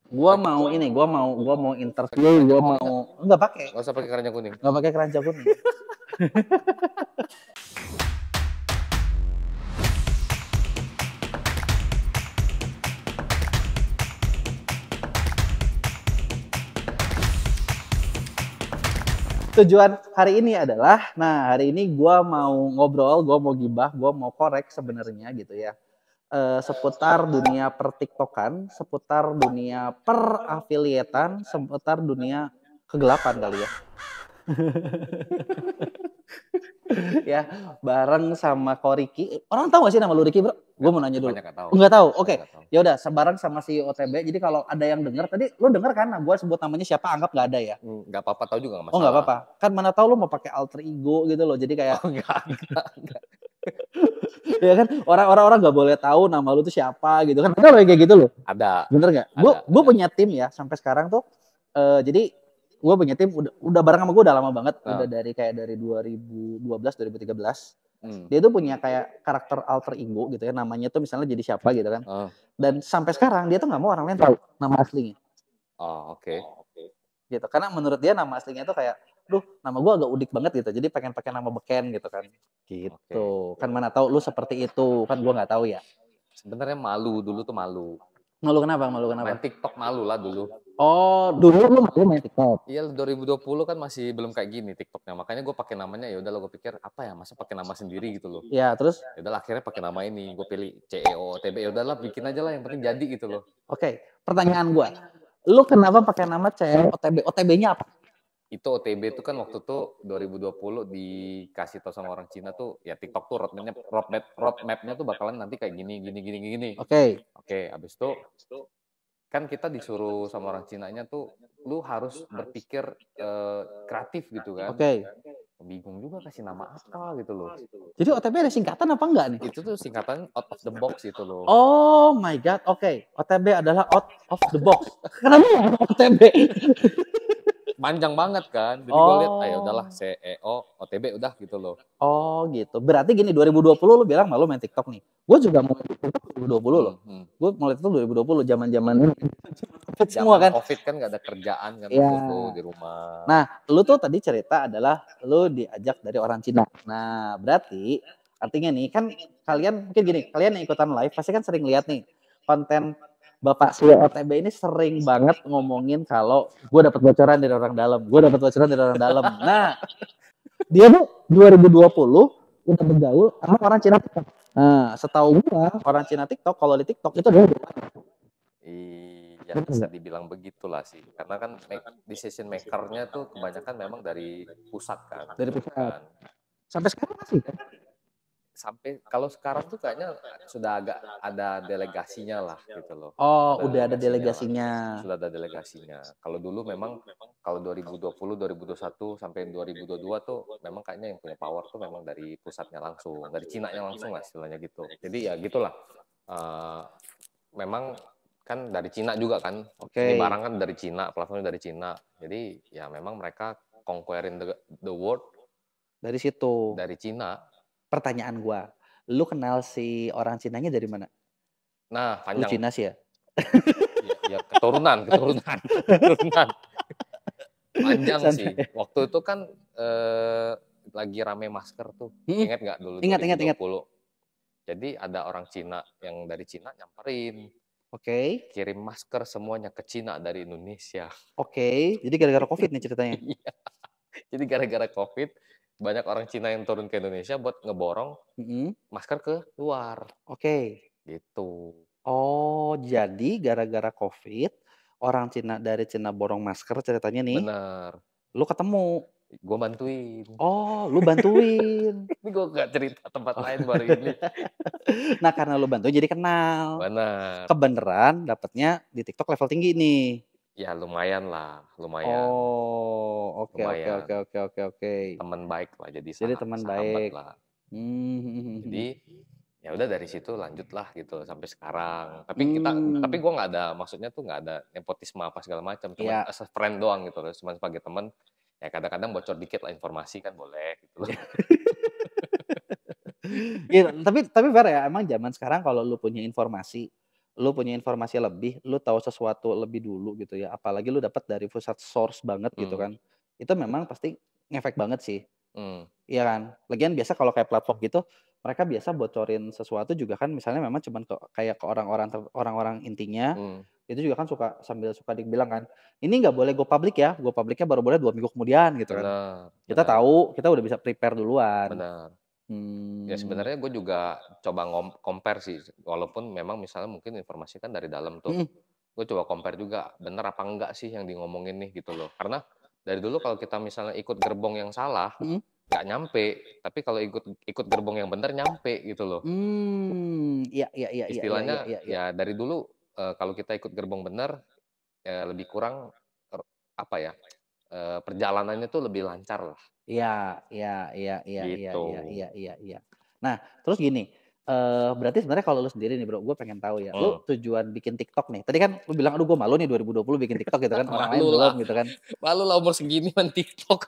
Gua mau interview, gua mau enggak pakai. Nggak usah pakai keranjang kuning. Enggak pakai keranjang kuning. Tujuan hari ini adalah, hari ini gua mau ngobrol, gua mau gibah, gua mau korek sebenarnya gitu ya. Seputar dunia per-tiktokan, seputar dunia per-afilietan, seputar dunia kegelapan kali ya. Ya, bareng sama Ko Riki. Orang tahu gak sih nama lu Riki, Bro? Gue mau nanya dulu. Banyak nggak tahu. Nggak tahu. Oke. Nggak tahu. Ya udah, sebareng sama si OTB. Jadi kalau ada yang denger tadi, lu denger kan? Nah, gue sebut namanya siapa, anggap nggak ada ya. Nggak apa-apa, tahu juga nggak masalah. Oh, nggak apa-apa. Kan mana tahu lu mau pakai alter ego gitu loh. Jadi kayak Oh, enggak. ya kan orang-orang nggak boleh tahu nama lu tuh siapa gitu kan. Ada loh yang kayak gitu loh. Ada. Bener nggak? Gue punya tim ya sampai sekarang tuh. Jadi gue punya tim udah bareng sama gue udah lama banget. Udah dari 2012 2013. Dia tuh punya kayak karakter alter ego gitu ya, namanya tuh misalnya jadi siapa gitu kan. Dan sampai sekarang dia tuh nggak mau orang lain tahu nama aslinya. Oh, oke. Gitu, karena menurut dia nama aslinya tuh kayak, nama gue agak udik banget gitu, jadi pengen pakai nama beken gitu kan. Gitu. Kan mana tahu lu seperti itu, kan gue nggak tahu ya. Sebenarnya malu, dulu tuh malu. Malu kenapa? Main TikTok malu lah dulu. Oh, dulu lu main TikTok. Iya, 2020 kan masih belum kayak gini TikToknya. Makanya gue pakai namanya, ya udah lo gue pikir apa ya, masa pakai nama sendiri gitu loh. Iya, terus? Ya udah akhirnya pakai nama ini, gue pilih CEO OTB. Ya udahlah bikin aja lah, yang penting jadi gitu loh. Oke, pertanyaan gue. Lu kenapa pakai nama CEO OTB? OTB-nya apa? Itu OTB itu kan waktu tuh 2020 dikasih tau sama orang Cina tuh, ya TikTok tuh roadmap-nya tuh bakalan nanti kayak gini. Oke, abis itu kan kita disuruh sama orang Cinanya tuh, lu harus berpikir kreatif gitu kan. Oke. Bingung juga kasih nama apa gitu loh. Jadi OTB ada singkatan apa enggak nih? Itu tuh singkatan out of the box itu loh. Oh my god, oke. OTB adalah out of the box. Kenapa OTB? Panjang banget kan. Jadi gue lihat, ayo udahlah CEO OTB udah gitu loh. Oh gitu. Berarti gini, 2020 lu bilang malu main TikTok nih. Gue juga mau main TikTok 2020 loh. Gue mulai TikTok 2020 zaman-zaman semua kan. Covid kan gak ada kerjaan kan tuh di rumah. Nah, lu tuh tadi cerita adalah lu diajak dari orang Cina. Nah, berarti artinya nih kan kalian mungkin gini, kalian yang ikutan live pasti kan sering lihat nih konten Bapak CEO OTB ini sering banget ngomongin kalau gue dapat bocoran dari orang dalam. Nah, dia tuh 2020 udah bergaul sama orang Cina TikTok. Nah, setahu gua orang Cina TikTok kalau di TikTok itu adalah iya, bisa dibilang begitulah sih. Karena kan decision maker-nya tuh kebanyakan memang dari pusat kan. Dari pusat. Sampai sekarang masih kan? Sampai kalau sekarang tuh kayaknya sudah agak ada delegasinya lah gitu loh. Oh, udah ada delegasinya. Sudah ada delegasinya. Kalau dulu memang kalau 2020, 2021 sampai 2022 tuh memang kayaknya yang punya power tuh memang dari pusatnya langsung, dari Cina-nya langsung lah istilahnya gitu. Jadi ya gitulah. Memang kan dari Cina juga kan. Ini barang kan dari Cina, platformnya dari Cina. Jadi ya memang mereka conquering the world dari situ. Dari Cina. Pertanyaan gua, lu kenal si orang Cinanya dari mana? Nah, panjang. Lu Cina sih ya? ya keturunan. Panjang sih. Waktu itu kan lagi rame masker tuh. Ingat nggak dulu? Ingat. Jadi ada orang Cina yang dari Cina nyamperin. Oke. Kirim masker semuanya ke Cina dari Indonesia. Oke. Jadi gara-gara COVID nih ceritanya. Iya. Jadi gara-gara COVID banyak orang Cina yang turun ke Indonesia buat ngeborong masker ke luar. Oke. Gitu. Oh, jadi gara-gara COVID, orang Cina dari Cina borong masker ceritanya nih. Bener. Lu ketemu. Gue bantuin. Oh, lu bantuin. Ini gue gak cerita tempat lain baru ini. Nah, karena lu bantuin jadi kenal. Bener. Kebeneran dapetnya di TikTok level tinggi nih. Ya lumayan lah, lumayan. Oh, oke. Teman baik lah, jadi teman baik lah. Jadi ya udah dari situ lanjut lah gitu sampai sekarang. Tapi gue nggak ada, maksudnya tuh nggak ada nepotisme apa segala macam, cuma as a friend doang gitu loh, cuma sebagai teman. Ya kadang-kadang bocor dikit lah informasi kan boleh gitu loh. Ya, tapi fair ya, emang zaman sekarang kalau lu punya informasi, lu punya informasi lebih, lu tahu sesuatu lebih dulu gitu ya, apalagi lu dapat dari pusat source banget gitu kan, itu memang pasti ngefek banget sih, iya kan? Lagian biasa kalau kayak platform gitu, mereka biasa bocorin sesuatu juga kan misalnya memang cuman kayak ke orang-orang intinya, itu juga kan suka dibilang kan, "Ini nggak boleh go public ya, go public-nya baru boleh 2 minggu kemudian," gitu kan. Benar, Kita benar, tahu, kita udah bisa prepare duluan. benar. Ya sebenarnya gue juga coba compare sih, walaupun memang misalnya mungkin informasi kan dari dalam tuh. Mhm. Gue coba compare juga, bener apa enggak sih yang di ngomongin nih gitu loh. Karena dari dulu kalau kita misalnya ikut gerbong yang salah, Mhm. nggak nyampe. Tapi kalau ikut gerbong yang bener nyampe gitu loh. Iya iya iya iya iya iya Istilahnya iya iya. ya dari dulu kalau kita ikut gerbong bener, ya lebih kurang apa ya, perjalanannya tuh lebih lancar lah Iya iya iya iya iya gitu. iya iya iya iya. Nah, terus gini, berarti sebenarnya kalau lu sendiri nih Bro, gue pengen tahu ya, lu Hmm. tujuan bikin TikTok nih, tadi kan lu bilang, "Aduh gue malu nih 2020 bikin TikTok," gitu kan, orang lain Malu belum lah, gitu kan. malu lah umur segini main TikTok.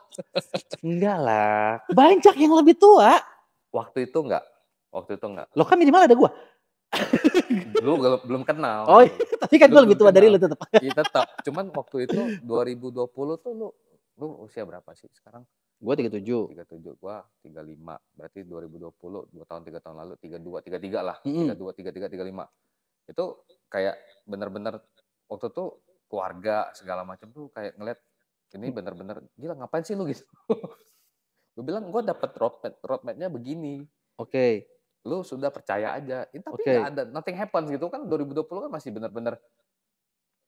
Enggak lah, banyak yang lebih tua. Waktu itu enggak, waktu itu enggak. Loh kan minimal ada gua. Lu belum kenal Oh, gitu loh. tapi kan Lu gue lebih belum tua dari kenal. lu tetep. Iya tetap, cuman waktu itu 2020 tuh lu usia berapa sih sekarang? Gue 37. 37, gua 35. Berarti 2020 2 tahun 3 tahun lalu 32, 33 lah. Mhm. 32, 33, 35. Itu kayak bener-bener waktu itu keluarga segala macam tuh kayak ngeliat ini bener-bener gila ngapain sih lu gitu. Gue bilang gue dapet roadmap-nya begini. Oke Lu sudah percaya aja. Tapi nggak oke. ada nothing happens gitu kan 2020 kan masih bener-bener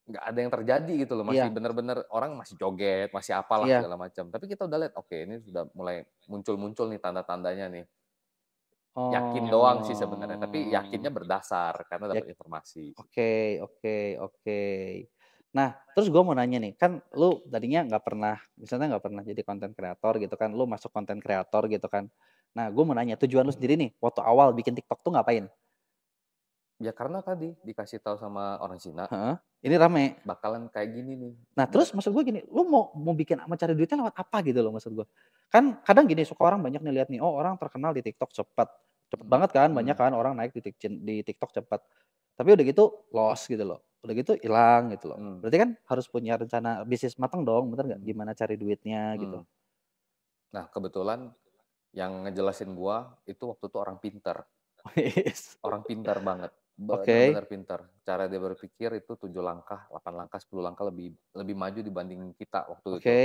nggak ada yang terjadi gitu loh. Masih Iya bener-bener orang masih joget, masih apalah iya. segala macam. Tapi kita udah lihat, oke ini sudah mulai muncul-muncul nih tanda-tandanya nih. Yakin doang sih sebenarnya, tapi yakinnya Oh. berdasar karena Ya dapat informasi. oke oke oke. Nah, terus gue mau nanya nih, kan lu tadinya nggak pernah jadi konten kreator gitu kan, lu masuk konten kreator gitu kan. Nah, gue mau nanya tujuan lu sendiri nih, waktu awal bikin TikTok tuh ngapain? Ya karena tadi dikasih tahu sama orang Cina, Heeh, ini rame. bakalan kayak gini nih. Nah, terus maksud gue gini, lu mau cari duitnya lewat apa gitu loh maksud gue. Kan kadang gini, suka orang banyak nih lihat nih, oh orang terkenal di TikTok cepet. Cepet banget kan, banyak kan orang naik di TikTok cepet. Tapi udah gitu lost gitu loh, udah gitu hilang gitu loh. Hmm. Berarti kan harus punya rencana bisnis matang dong, bener nggak? Gimana cari duitnya gitu. Nah kebetulan yang ngejelasin gua itu waktu itu orang pintar. Wis. Orang pintar banget, Oke benar-benar pintar. Cara dia berpikir itu 7 langkah, 8 langkah, 10 langkah lebih maju dibanding kita waktu itu. oke.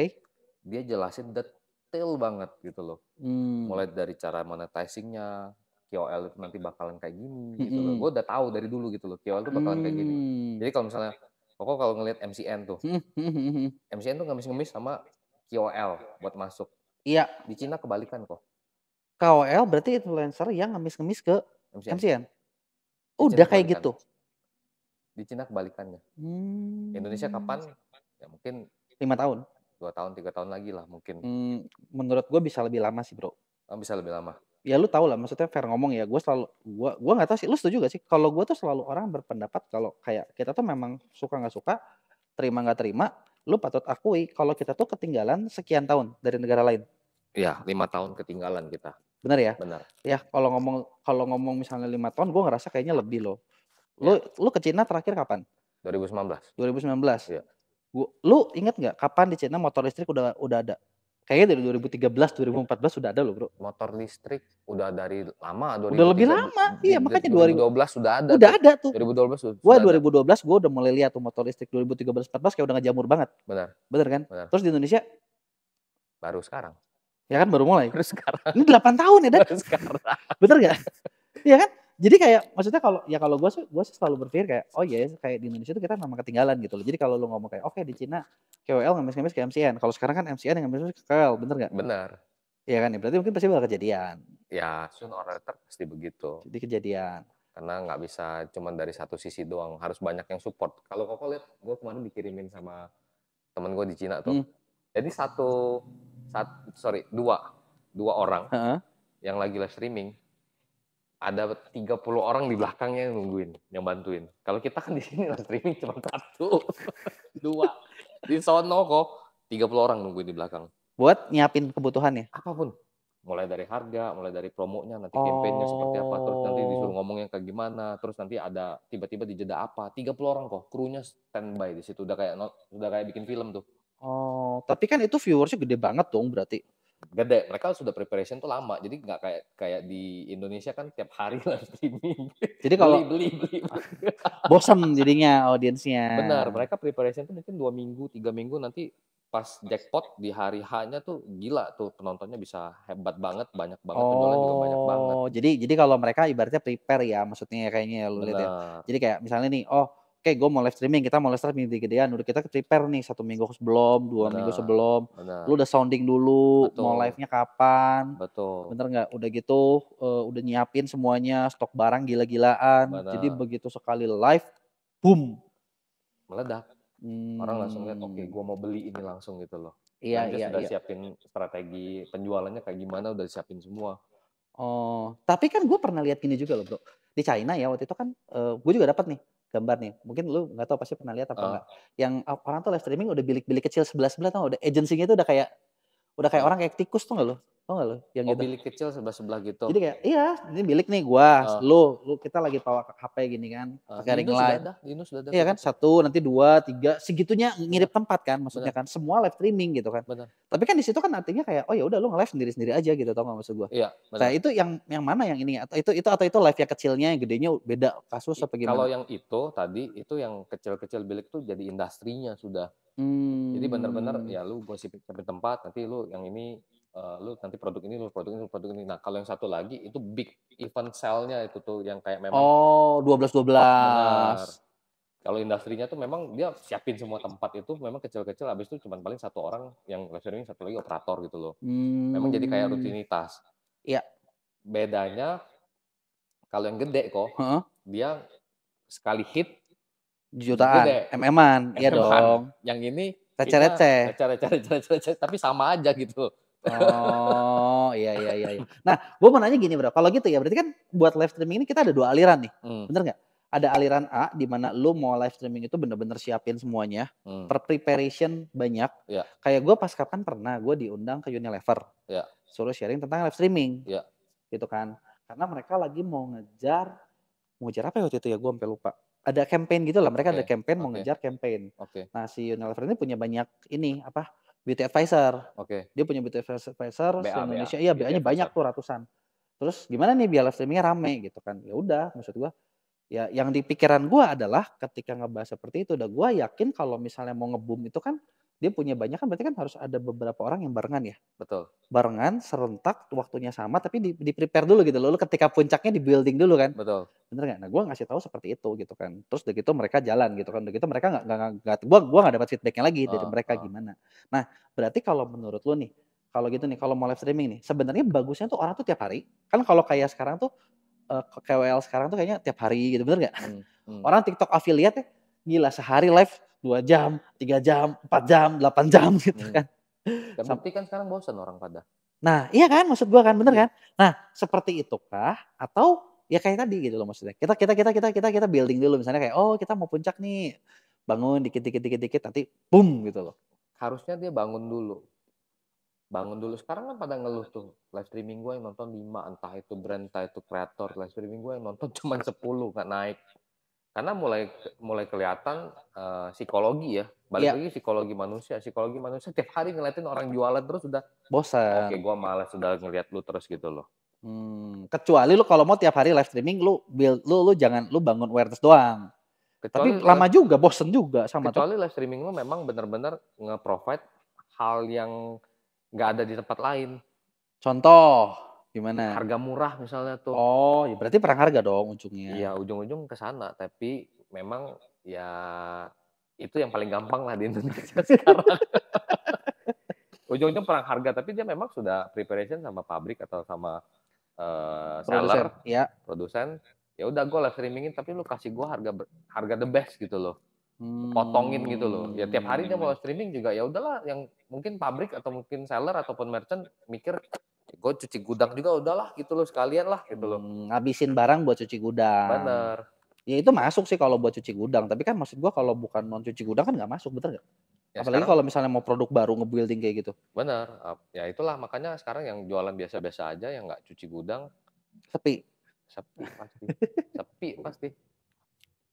Dia jelasin detail banget gitu loh. Mmm, Mulai dari cara monetizing-nya, KOL itu nanti bakalan kayak gini gitu loh. mhm. Gue udah tahu dari dulu gitu loh, KOL itu bakalan kayak gini. Jadi kalau misalnya Koko kalau ngelihat MCN tuh, Mhm mhm mhm mhm. MCN tuh ngemis-ngemis sama KOL buat masuk. Iya, Di Cina kebalikan kok, KOL berarti influencer yang ngemis-ngemis ke MCN. MCN? Di Cina Udah kayak kebalikan. gitu? Di Cina kebalikannya. Indonesia Mmm. kapan? Ya mungkin 5 tahun? 2 tahun, 3 tahun lagi lah mungkin. Menurut gue bisa lebih lama sih, Bro. Oh, bisa lebih lama. Ya lu tahu lah maksudnya fair ngomong ya, gue nggak tahu sih, lu setuju gak sih? Kalau gue tuh selalu orang berpendapat kalau kayak kita tuh memang suka nggak suka, terima nggak terima, lu patut akui kalau kita tuh ketinggalan sekian tahun dari negara lain. Iya, 5 tahun ketinggalan kita. Bener ya? Benar. Ya kalau ngomong misalnya 5 tahun gue ngerasa kayaknya lebih loh. Lu Ya, lu ke Cina terakhir kapan? 2019. 2019? Iya. Lu inget nggak kapan di Cina motor listrik udah ada? Kayaknya dari 2013, 2014 sudah ada loh, Bro. Motor listrik udah dari lama, Udah lebih 2003 lama, iya makanya 2012 sudah ada udah tuh. ada tuh. 2012 Gua sudah ada. 2012 gua udah mulai lihat tuh motor listrik, 2013, 14 kayak udah ngejamur banget. Benar, Bener kan? benar. Terus di Indonesia, Baru sekarang. ya kan baru mulai. Baru sekarang. Ini 8 tahun ya, Dan? Baru sekarang. Bener nggak? Iya kan? Jadi kayak maksudnya kalau gua sih selalu berpikir kayak, oh iya ya, kayak di Indonesia tuh kita memang ketinggalan gitu loh. Jadi kalau lu ngomong kayak, oke di Cina KOL ngemis-ngemis ke MCN. Kalau sekarang kan MCN yang ngemis-ngemis ke KOL, bener nggak? Benar. Iya kan ya? Berarti mungkin pasti bakal kejadian. Ya, sooner or later pasti begitu. Jadi kejadian. Karena nggak bisa cuman dari satu sisi doang, harus banyak yang support. Kalau Koko lihat, gue kemarin dikirimin sama temen gue di Cina tuh. Mhm. Jadi dua orang Heeh. yang lagi live streaming, ada 30 orang di belakangnya yang nungguin, yang bantuin. Kalau kita kan di sini live streaming cuma satu, dua. Di sono kok 30 orang nungguin di belakang. Buat nyiapin kebutuhannya. Apapun, mulai dari harga, mulai dari promonya, nanti campaign-nya seperti apa, terus nanti disuruh Oh. ngomongnya kayak gimana, terus nanti ada tiba-tiba di jeda apa, 30 orang kok, krunya standby di situ, udah kayak bikin film tuh. Oh, tapi kan itu viewersnya gede banget dong berarti? Gede, mereka sudah preparation tuh lama, jadi nggak kayak di Indonesia kan tiap hari live streaming, Jadi beli kalau beli beli. bosen jadinya audiensnya. Benar, mereka preparation tuh mungkin 2 minggu, 3 minggu, nanti pas jackpot di hari H-nya tuh gila tuh penontonnya bisa hebat banget, banyak banget, penjualan juga banyak banget. Oh, jadi kalau mereka ibaratnya prepare ya maksudnya ya kayaknya ya lu lihat ya. Benar, Jadi kayak misalnya nih, oh oke gue mau live streaming, kita mau live streaming gede-gedean, udah kita prepare nih 1 minggu sebelum, 2 minggu benar, sebelum, lu benar, udah sounding dulu, mau betul, live-nya kapan, betul, bener nggak? Udah gitu udah nyiapin semuanya, stok barang gila-gilaan. Jadi benar, begitu sekali live, boom. meledak. Orang langsung lihat, oke, Hmm, gua mau beli ini langsung gitu loh. iya Dan dia iya sudah iya. siapin strategi penjualannya kayak gimana, udah siapin semua. Oh, tapi kan gue pernah lihat gini juga loh Bro, di China ya waktu itu kan, gue juga dapat nih gambar nih, mungkin lu nggak tahu pasti pernah lihat apa Heeh, enggak, yang orang tuh live streaming udah bilik-bilik kecil sebelah-sebelah tau nggak, udah agensinya itu udah kayak heeh. orang kayak tikus tuh nggak lu? Tau nggak lu yang Oh, gitu? bilik kecil sebelah-sebelah gitu. Jadi kayak iya, ini bilik nih gua, Heeh, lu kita lagi bawa HP gini kan, heeh. pakai ring light. Di Indo sudah ada Iya kayak kan, gitu. 1, nanti 2, 3, segitunya Benar, ngirim tempat kan maksudnya benar, kan, semua live streaming gitu kan. benar. Tapi kan di situ kan artinya kayak, oh ya udah lu nge-live sendiri-sendiri aja gitu, tau nggak maksud gua? Iya, Nah benar. itu yang mana yang ini, atau itu live yang kecilnya, yang gedenya beda kasus apa Kalau gimana? yang itu tadi, itu yang kecil-kecil bilik tuh jadi industrinya sudah. Jadi benar-benar Mmm. ya lu gosipin sampai tempat, nanti lu yang ini, lu nanti produk ini, lu produk ini, lu produk ini. Nah, kalau yang satu lagi itu big event sale-nya itu tuh yang kayak memang Oh, 12-12. benar. Kalau industrinya tuh memang dia siapin semua tempat itu memang kecil-kecil, habis itu cuman paling satu orang yang live streaming, satu lagi operator gitu loh. Memang jadi kayak Mmm, rutinitas. iya, Bedanya kalau yang gede kok, heeh, dia sekali hit jutaan, gede, MM-an, iya MM-an. dong, Yang ini hitnya receh-receh. receh, tapi sama aja gitu. Oh, iya iya iya iya. Nah, gue mau nanya gini Bro, kalau gitu ya berarti kan buat live streaming ini kita ada 2 aliran nih, Hmm, bener nggak? Ada aliran A di mana lu mau live streaming itu bener-bener siapin semuanya, hmm, preparation banyak. ya, Kayak gue pas kapan pernah gue diundang ke Unilever, ya, suruh sharing tentang live streaming, ya, gitu kan. Karena mereka lagi mau ngejar apa ya waktu itu ya, gue sampai lupa. Ada campaign gitu lah, mereka oke, ada campaign mau oke, ngejar campaign. oke, Nah, si Unilever ini punya banyak ini, apa, beauty advisor. oke. Dia punya beauty advisor BA, se-Indonesia, iya Beauty BA-nya banyak Advisor. tuh ratusan. Terus gimana nih biar live streaming-nya rame gitu kan. Ya udah maksud gua, ya yang di pikiran gua adalah ketika ngebahas seperti itu udah gua yakin kalau misalnya mau nge-boom itu kan dia punya banyak kan berarti kan harus ada beberapa orang yang barengan ya. Betul, Barengan, serentak, waktunya sama tapi di-prepare dulu gitu loh. Lu ketika puncaknya di-building dulu kan. betul. Bener nggak? Nah, gue ngasih tahu seperti itu gitu kan. Terus udah gitu mereka jalan gitu kan. Udah gitu mereka nggak gua nggak dapat feedback-nya lagi dari Heeh, mereka heeh. gimana. Nah, berarti kalau menurut lu nih, kalau gitu nih, kalau mau live streaming nih, sebenarnya bagusnya tuh orang tuh tiap hari. Kan kalau kayak sekarang tuh KOL sekarang tuh kayaknya tiap hari gitu, bener nggak? Hmm, hmm. Orang TikTok affiliate ya gila sehari live 2 jam, 3 jam, 4 jam, 8 jam gitu Hmm. kan. Sam Terbukti kan sekarang bosan orang pada. Nah, iya kan maksud gua kan, bener Iya. kan? Nah, seperti itukah atau ya kayak tadi gitu loh maksudnya. Kita building dulu misalnya kayak, "Oh, kita mau puncak nih." Bangun dikit dikit dikit dikit nanti boom gitu loh. Harusnya dia bangun dulu. Bangun dulu. Sekarang kan pada ngeluh tuh, live streaming gue yang nonton 5, entah itu brand, entah itu kreator. Live streaming gue yang nonton cuma 10, nggak naik. Karena mulai kelihatan psikologi ya. Balik Iya, lagi psikologi manusia. Psikologi manusia tiap hari ngeliatin orang jualan terus udah, oke, bosan. gue malas sudah ngeliat lu terus gitu loh. Kecuali lu kalau mau tiap hari live streaming lu build lu jangan lu bangun awareness doang. Kecuali Tapi lama juga, bosen juga sama tuh. kecuali live streaming lu memang benar-benar nge-provide hal yang nggak ada di tempat lain. Contoh, gimana? Harga murah misalnya tuh. Oh, ya berarti perang harga dong ujungnya. Iya, ujung-ujung ke sana, tapi memang ya itu yang paling gampang lah di Indonesia sekarang. Ujung-ujung perang harga, tapi dia memang sudah preparation sama pabrik atau sama seller, Produsen, ya. produsen. Ya udah gue live streamingin, tapi lu kasih gue harga the best gitu loh. Potongin gitu loh. Ya tiap hari dia mau live Hmm. streaming juga ya udahlah, yang mungkin pabrik atau mungkin seller ataupun merchant mikir gue cuci gudang juga udahlah gitu loh, sekalian lah gitu loh. Ngabisin barang buat cuci gudang. Bener. Ya itu masuk sih kalau buat cuci gudang, tapi kan maksud gua kalau bukan non cuci gudang kan nggak masuk, bener nggak? Ya Apalagi sekarang kalau misalnya mau produk baru nge-building kayak gitu. bener, ya itulah makanya sekarang yang jualan biasa-biasa aja yang nggak cuci gudang, Sepi. sepi pasti. Sepi pasti.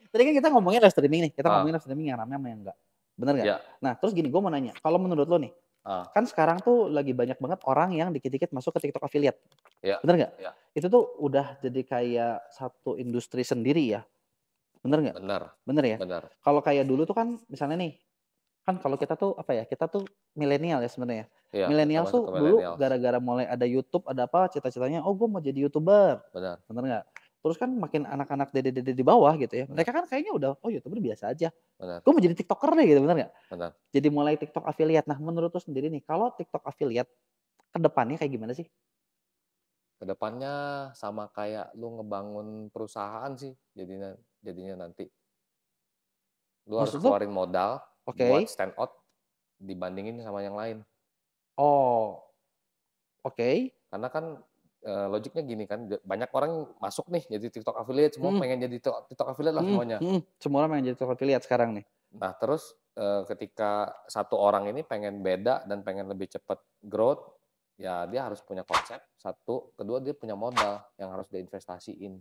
Tadi kan kita ngomongin live streaming nih, kita ngomongin Ah, live streaming yang rame sama yang enggak. Bener nggak? ya, Nah, terus gini, gue mau nanya, kalau menurut lo nih, ah, kan sekarang tuh lagi banyak banget orang yang dikit-dikit masuk ke TikTok affiliate. ya, Bener nggak? ya, Itu tuh udah jadi kayak satu industri sendiri ya. Bener nggak? benar, Bener ya? benar. Kalau kayak dulu tuh kan misalnya nih, kan kalau kita tuh apa ya? Kita tuh milenial ya sebenarnya. Iya, kita Milenial masuk tuh ke dulu millennials. gara-gara mulai ada YouTube, ada apa, cita-citanya, oh gue mau jadi YouTuber. Benar, Bener nggak? Terus kan makin anak-anak dede-dede di bawah gitu ya. benar, Mereka kan kayaknya udah, oh YouTuber biasa aja. benar, Gue mau jadi TikToker deh gitu, bener nggak? benar. Jadi mulai TikTok affiliate. Nah menurut lo sendiri nih, kalau TikTok affiliate ke depannya kayak gimana sih? Kedepannya sama kayak lu ngebangun perusahaan sih jadinya nanti. Lu harus Maksud lo? keluarin modal buat Oke. stand out dibandingin sama yang lain. Oh, oke. Karena kan logiknya gini kan, banyak orang masuk nih jadi TikTok affiliate, semua Mhm, pengen jadi TikTok affiliate lah mhm, semuanya. mhm. Semua orang pengen jadi TikTok affiliate sekarang nih. Nah terus ketika satu orang ini pengen beda dan pengen lebih cepat growth, ya dia harus punya konsep, satu. Kedua dia punya modal yang harus diinvestasiin.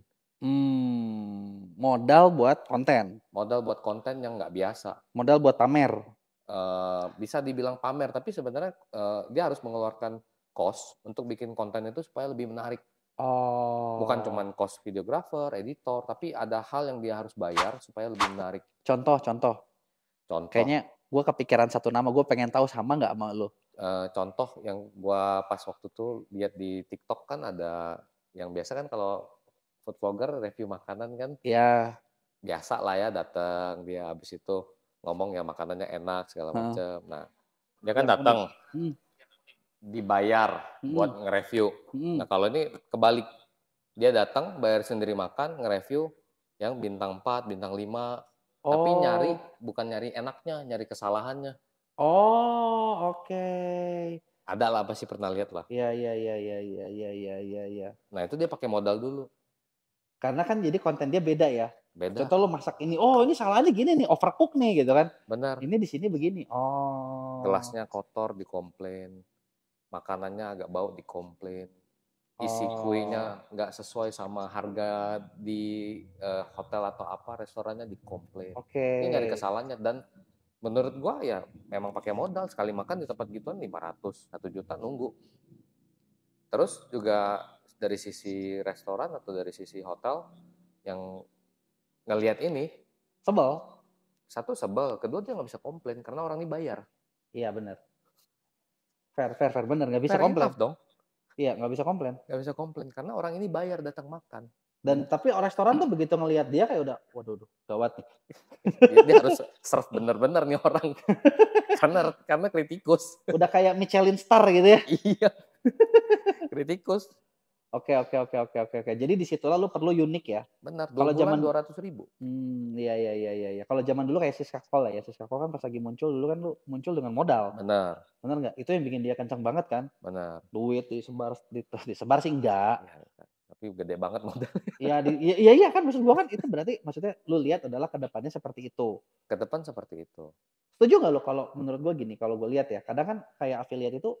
Modal buat konten, Modal buat konten yang nggak biasa. modal buat pamer. Bisa dibilang pamer, tapi sebenarnya dia harus mengeluarkan cost untuk bikin konten itu supaya lebih menarik. Bukan Oh, cuman cost videographer, editor, tapi ada hal yang dia harus bayar supaya lebih menarik. contoh. Contoh, Kayaknya gue kepikiran satu nama, gue pengen tahu sama nggak sama lo? contoh yang gua pas waktu itu lihat di TikTok kan ada yang biasa kan kalau food vlogger review makanan kan Ya, biasa lah ya, datang dia habis itu ngomong ya makanannya enak segala heeh, macam. Nah, dia kan yang datang mhm, dibayar buat mhm, nge-review. Nah, mhm. kalau ini kebalik. Dia datang bayar sendiri makan, nge-review yang bintang 4, bintang 5, tapi nyari Oh, bukan nyari enaknya, nyari kesalahannya. oh, oke. Ada lah, pasti pernah lihat lah. Iya, iya, iya, iya, iya, iya, iya, iya, iya. Nah, itu dia pakai modal dulu. Karena kan jadi konten dia beda ya. Beda, Contoh lu masak ini, oh ini salahnya gini nih, overcook nih gitu kan. benar. Ini di sini begini. Oh. Gelasnya kotor dikomplain, makanannya agak bau dikomplain, isi Oh. kuenya nggak sesuai sama harga di hotel atau apa restorannya dikomplain. Oke. Ini nyari kesalahannya dan menurut gua ya memang pakai modal sekali makan di tempat gituan 500, 1 juta nunggu. Terus juga dari sisi restoran atau dari sisi hotel yang ngelihat ini, Sebel. satu sebel, kedua dia nggak bisa komplain karena orang ini bayar. Iya benar. Fair, bener, nggak bisa Fair komplain. enough dong, Iya, nggak bisa komplain. nggak bisa komplain karena orang ini bayar datang makan. Dan tapi restoran tuh begitu ngelihat dia kayak udah, waduh, gawat nih. Dia harus serve bener-bener nih orang karena kritikus. Udah kayak Michelin star gitu ya. Iya, kritikus. Oke. Jadi disitulah lu perlu unik ya. Benar, 2 Kalau bulan zaman 200.000. iya. Kalau zaman dulu kayak Siska Kol ya. Siska Kol kan pas lagi muncul dulu kan lu muncul dengan modal. Benar, Bener nggak? Itu yang bikin dia kencang banget kan. benar. Duit disebar sih enggak. Ya, tapi gede banget modal. Iya kan maksud gua kan itu berarti maksudnya lu lihat adalah kedepannya seperti itu. Ke depan seperti itu. Setuju nggak lo kalau menurut gua gini, kalau gua lihat ya, kadang kan kayak affiliate itu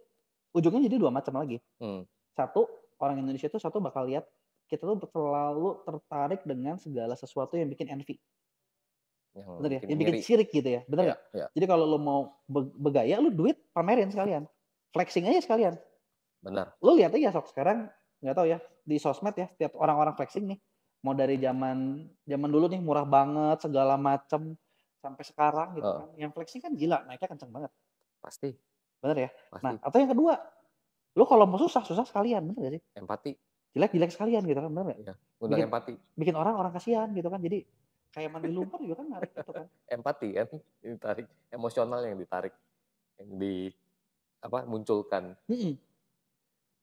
ujungnya jadi dua macam lagi. Hmm, Satu, orang Indonesia tuh satu bakal lihat kita tuh selalu tertarik dengan segala sesuatu yang bikin envy. yang Bener ya? bikin Yang bikin ngiri. sirik gitu ya, bener Ya, nggak? ya, Jadi kalau lu mau bergaya, lu duit pamerin sekalian. Flexing aja sekalian. benar. Lu lihat aja sok sekarang, nggak tahu ya, di sosmed ya, setiap orang-orang flexing nih, mau dari zaman zaman dulu nih murah banget segala macem, sampai sekarang gitu Heeh, kan, yang flexing kan gila, naiknya kenceng banget, pasti, bener ya? Nah, pasti. atau yang kedua, lu kalau mau susah, susah sekalian, bener gak sih? Empati, Jelek, jelek sekalian gitu kan, bener nggak? ya. Undang Bikin empati. bikin orang kasihan gitu kan, jadi kayak mandi lumpur juga kan narik gitu kan. Empati kan, ditarik. Emosional yang ditarik, yang di apa munculkan. Mhm.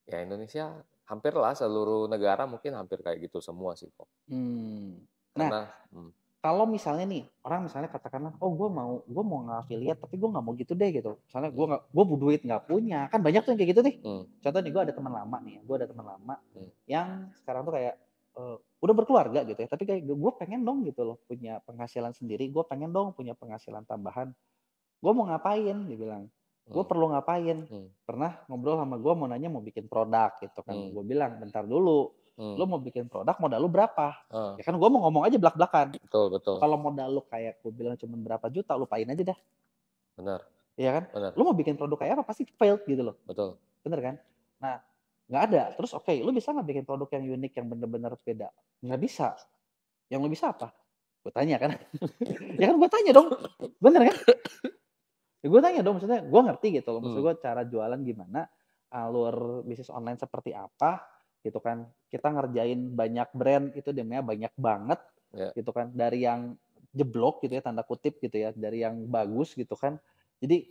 Ya Indonesia hampir lah seluruh negara mungkin hampir kayak gitu semua sih kok. Mmm. Nah, Karena hmm, kalau misalnya nih, orang misalnya katakanlah, "Oh gue mau nge-affiliate tapi gue nggak mau gitu deh," gitu. Misalnya hmm, gue duit nggak punya, kan banyak tuh yang kayak gitu nih. hmm, Contoh nih gue ada teman lama nih ya, gue ada teman lama hmm, yang sekarang tuh kayak, udah berkeluarga gitu ya, tapi kayak gue pengen dong gitu loh punya penghasilan sendiri, gue pengen dong punya penghasilan tambahan. gue mau ngapain, dia bilang. Gue perlu ngapain. Pernah ngobrol sama gue mau nanya mau bikin produk gitu kan. Gue bilang bentar dulu. Lo mau bikin produk modal lu berapa? Ya kan gue mau ngomong aja belak-belakan. Betul. Kalau modal lu kayak gue bilang cuma berapa juta, lupain aja dah. Benar. Iya kan? Benar. Lu mau bikin produk kayak apa pasti failed gitu loh. Betul. Bener kan? Nah, nggak ada. Terus oke, lu bisa nggak bikin produk yang unik, yang bener-bener beda? Nggak bisa. Yang lu bisa apa? Gue tanya kan. Ya kan gue tanya dong. Bener kan? Ya gue tanya dong, maksudnya gue ngerti gitu loh. Maksud gue cara jualan gimana, alur bisnis online seperti apa gitu kan. Kita ngerjain banyak brand itu demanya banyak banget gitu kan. Dari yang jeblok gitu ya, tanda kutip gitu ya, dari yang bagus gitu kan. Jadi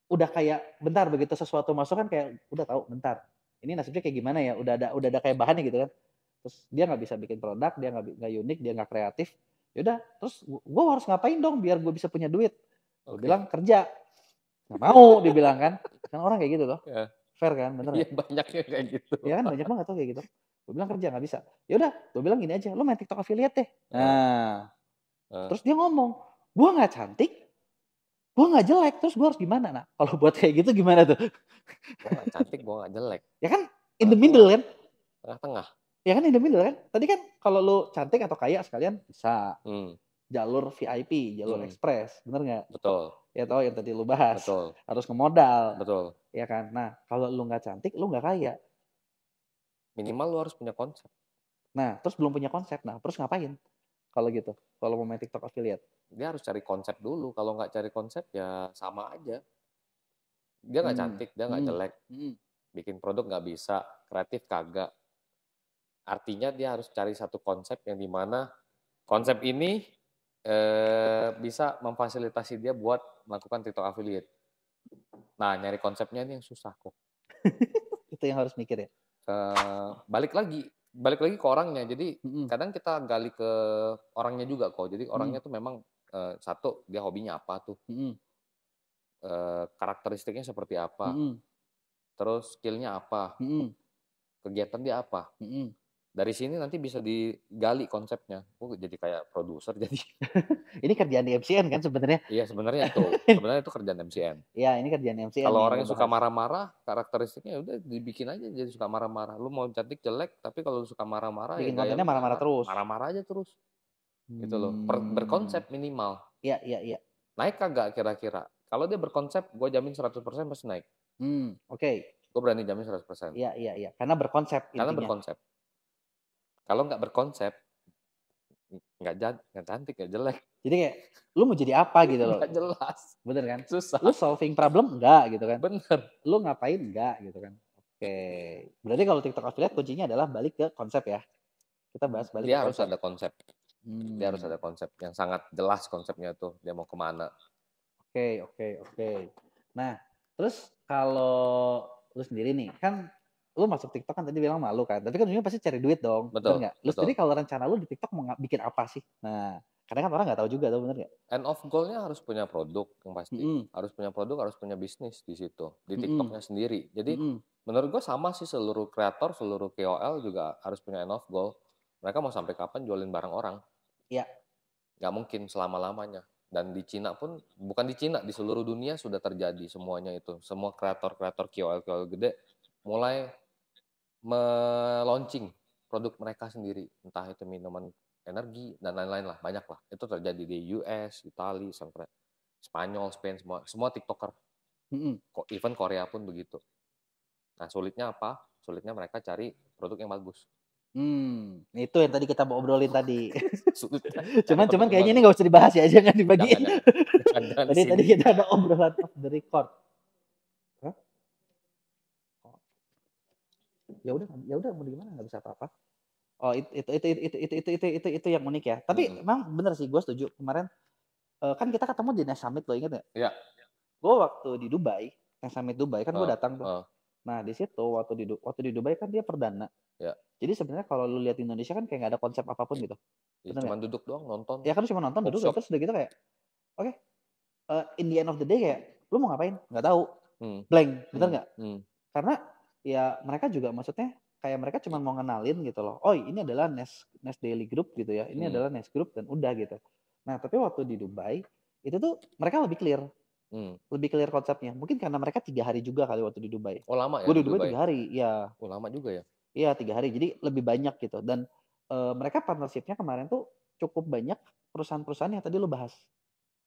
udah kayak bentar begitu sesuatu masuk kan kayak udah tahu bentar. Ini nasibnya kayak gimana ya? Udah ada kayak bahannya gitu kan. Terus dia nggak bisa bikin produk, dia nggak unik, dia nggak kreatif. Yaudah, terus gue harus ngapain dong biar gue bisa punya duit? Gue bilang kerja. Nggak mau dibilang kan. Kan orang kayak gitu loh. Fair kan, bener Iya, banyaknya kayak gitu. Iya kan, banyak banget tuh kayak gitu. Gue bilang kerja nggak bisa. Yaudah, gue bilang gini aja, lo main TikTok affiliate deh. Nah, terus dia ngomong, gue nggak cantik, gue nggak jelek, terus gue harus gimana? Nah, kalau buat kayak gitu gimana tuh? Gue nggak cantik, gue nggak jelek. Ya kan, in the middle kan? Tengah-tengah. Ya kan in the middle kan? Tadi kan kalau lo cantik atau kaya sekalian bisa. Jalur VIP, jalur ekspres, bener nggak? Betul. Ya tau yang tadi lu bahas. Betul. Harus ngemodal. Betul. Ya kan? Nah, kalau lu nggak cantik, lu nggak kaya. Minimal lu harus punya konsep. Nah, terus belum punya konsep. Nah, terus ngapain? Kalau gitu, kalau mau main TikTok affiliate. Dia harus cari konsep dulu. Kalau nggak cari konsep ya sama aja. Dia nggak cantik, dia nggak jelek. Bikin produk nggak bisa, kreatif kagak. Artinya dia harus cari satu konsep yang dimana konsep ini bisa memfasilitasi dia buat melakukan TikTok affiliate. Nah, nyari konsepnya ini yang susah kok. Itu yang harus mikir ya. Balik lagi ke orangnya. Jadi kadang kita gali ke orangnya juga kok. Jadi orangnya tuh memang satu dia hobinya apa tuh, karakteristiknya seperti apa, terus skillnya apa, kegiatan dia apa. Dari sini nanti bisa digali konsepnya. Jadi kayak produser jadi. Ini kerjaan di MCN kan sebenarnya? Iya sebenarnya itu kerjaan MCN. Iya ini kerjaan MCN. Kalau orang yang suka marah-marah, karakteristiknya udah dibikin aja jadi suka marah-marah. Lu mau cantik jelek, tapi kalau lu suka marah-marah, bikin kontennya marah-marah terus. Marah-marah aja terus. Gitu loh. Berkonsep minimal. Iya. Naik kagak kira-kira? Kalau dia berkonsep, gue jamin 100% pasti naik. Oke. Gue berani jamin 100%. Iya. Karena berkonsep intinya. Karena berkonsep. Kalau nggak berkonsep, nggak cantik, nggak jelek. Jadi kayak, lu mau jadi apa gitu loh. Nggak jelas. Bener kan? Susah. Lu solving problem enggak gitu kan? Bener. Lu ngapain enggak gitu kan? Oke. Berarti kalau TikTok affiliate kuncinya adalah balik ke konsep ya. Kita bahas balik dia ke harus konsep. ada konsep. Dia harus ada konsep yang sangat jelas konsepnya tuh. Dia mau kemana. Oke. Nah, terus kalau lu sendiri nih, kan lu masuk TikTok kan tadi bilang malu kan, tapi kan ujungnya pasti cari duit dong, betul nggak? Lu sendiri kalau rencana lu di TikTok mau bikin apa sih? Nah, karena kan orang nggak tahu juga tuh, bener nggak? End of goal-nya harus punya produk yang pasti, harus punya produk, harus punya bisnis di situ, di TikToknya sendiri. Jadi menurut gue sama sih seluruh kreator, seluruh KOL juga harus punya end of goal. Mereka mau sampai kapan jualin barang orang? Iya. Nggak mungkin selama-lamanya. Dan di Cina pun, bukan di Cina, di seluruh dunia sudah terjadi semuanya itu. Semua kreator-kreator KOL gede mulai meluncing produk mereka sendiri, entah itu minuman energi dan lain-lain lah, banyak lah. Itu terjadi di US, Italia, Spanyol, Spain, semua TikToker. Even Korea pun begitu. Nah, sulitnya apa? Sulitnya mereka cari produk yang bagus. Itu yang tadi kita mau obrolin tadi. cuman kayaknya ini nggak usah dibahas ya, jangan dibagiin. Tadi kita ada obrolan off the record. Ya udah mau gimana, nggak bisa apa-apa. Oh itu yang unik ya. Tapi emang bener sih, gue setuju. Kemarin kan kita ketemu di Nes Summit, lo inget nggak? Iya. Gue waktu di Dubai, Nes Summit Dubai kan gue datang tuh. Nah di situ waktu di Dubai kan dia perdana. Ya. Jadi sebenarnya kalau lu lihat di Indonesia kan kayak nggak ada konsep apapun gitu. Ya, cuma duduk doang nonton. Ya kan cuma nonton duduk, terus udah gitu kayak, oke. In the end of the day kayak, lu mau ngapain? Nggak tahu. Blank, bener nggak? Karena ya mereka juga maksudnya kayak mereka cuma mau ngenalin gitu loh. Oh ini adalah Nes Daily Group gitu ya. Ini adalah Nes Group dan udah gitu. Nah tapi waktu di Dubai itu tuh mereka lebih clear. Lebih clear konsepnya. Mungkin karena mereka 3 hari juga kali waktu di Dubai. Oh lama ya Gue di di Dubai Dubai? 3 hari, iya. Oh lama juga ya? Iya 3 hari, jadi lebih banyak gitu dan, mereka partnership-nya kemarin tuh cukup banyak perusahaan-perusahaan yang tadi lu bahas.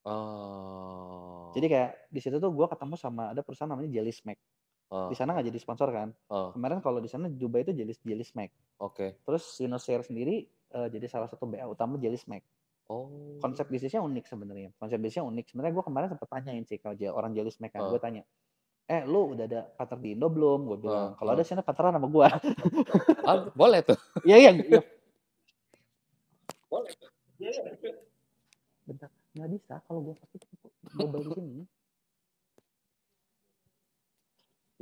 Jadi Oh. kayak di situ tuh gue ketemu sama ada perusahaan namanya Jelly Smack. Di sana nggak jadi sponsor kan. Kemarin kalau di sana di Dubai itu Jelly Smack. Oke. Terus Sinoshare sendiri, jadi salah satu BA utama Jelly Smack. Oh. Konsep bisnisnya unik sebenarnya. Sebenarnya gue kemarin sempat tanyain sih kalau orang Jelly Smack kan, gue tanya, lu udah ada partner di Indo belum? Gue bilang, kalau ada sana partneran sama gue. Boleh tuh. Iya. Boleh. Iya. Bentar, nggak bisa kalau gue pakai global di sini.